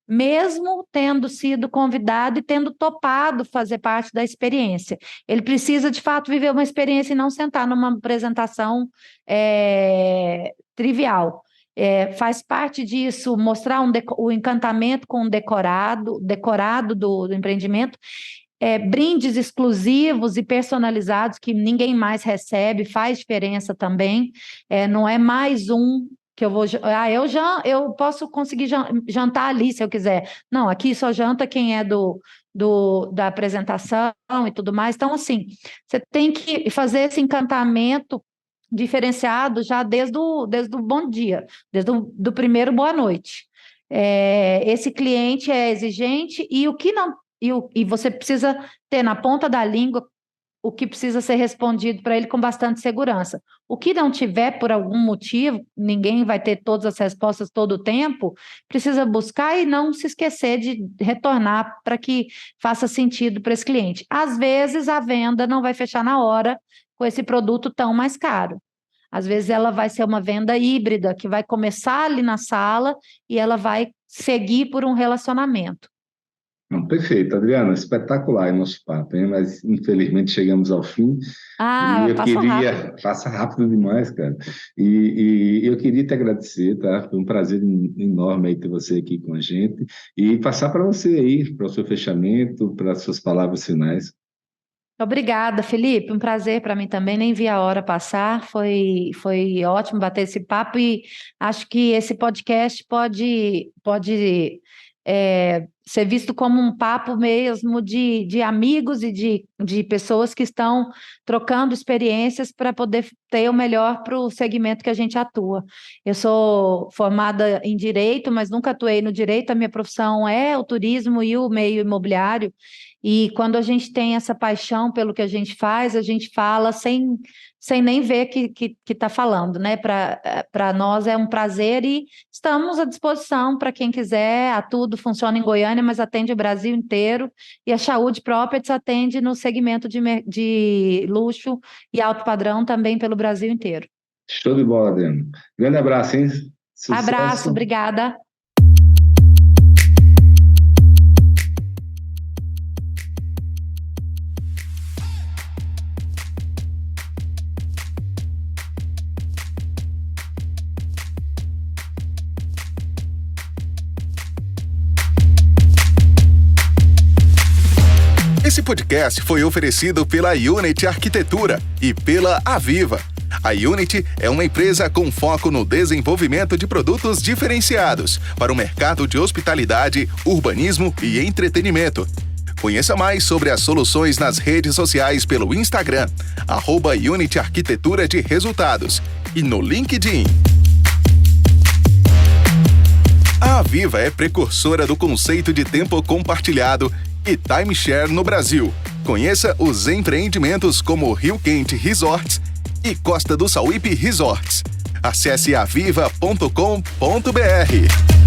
mesmo tendo sido convidado e tendo topado fazer parte da experiência. Ele precisa, de fato, viver uma experiência e não sentar numa apresentação trivial. Faz parte disso mostrar o encantamento com o decorado do empreendimento, brindes exclusivos e personalizados que ninguém mais recebe, faz diferença também. Não é mais que eu vou... eu posso conseguir jantar ali, se eu quiser. Não, aqui só janta quem é da apresentação e tudo mais. Então, assim, você tem que fazer esse encantamento diferenciado já desde o bom dia, desde do primeiro boa noite. Esse cliente é exigente e o que não... E você precisa ter na ponta da língua o que precisa ser respondido para ele com bastante segurança. O que não tiver, por algum motivo, ninguém vai ter todas as respostas todo o tempo, precisa buscar e não se esquecer de retornar para que faça sentido para esse cliente. Às vezes, a venda não vai fechar na hora com esse produto tão mais caro. Às vezes, ela vai ser uma venda híbrida, que vai começar ali na sala e ela vai seguir por um relacionamento. Não, perfeito, Adriana, espetacular o nosso papo, hein? Mas infelizmente chegamos ao fim. E eu queria... Passa rápido demais, cara. E eu queria te agradecer, tá? Foi um prazer enorme aí ter você aqui com a gente e passar para você aí, para o seu fechamento, para as suas palavras finais. Obrigada, Felipe. Um prazer para mim também. Nem vi a hora passar. Foi ótimo bater esse papo e acho que esse podcast pode ser visto como um papo mesmo de amigos e de pessoas que estão trocando experiências para poder ter o melhor para o segmento que a gente atua. Eu sou formada em Direito, mas nunca atuei no Direito. A minha profissão é o turismo e o meio imobiliário. E quando a gente tem essa paixão pelo que a gente faz, a gente fala sem nem ver que está falando, né? Para nós é um prazer e estamos à disposição para quem quiser. A Tudo funciona em Goiânia, mas atende o Brasil inteiro. E a Chaúde Properties atende no segmento de luxo e alto padrão também pelo Brasil inteiro. Show de bola, Adriana. Grande abraço, hein? Sucesso. Abraço, obrigada. Esse podcast foi oferecido pela Unity Arquitetura e pela Aviva. A Unity é uma empresa com foco no desenvolvimento de produtos diferenciados para o mercado de hospitalidade, urbanismo e entretenimento. Conheça mais sobre as soluções nas redes sociais pelo Instagram, @Unity Arquitetura de Resultados, e no LinkedIn. A Aviva é precursora do conceito de tempo compartilhado e timeshare no Brasil. Conheça os empreendimentos como Rio Quente Resorts e Costa do Sauípe Resorts. Acesse aviva.com.br.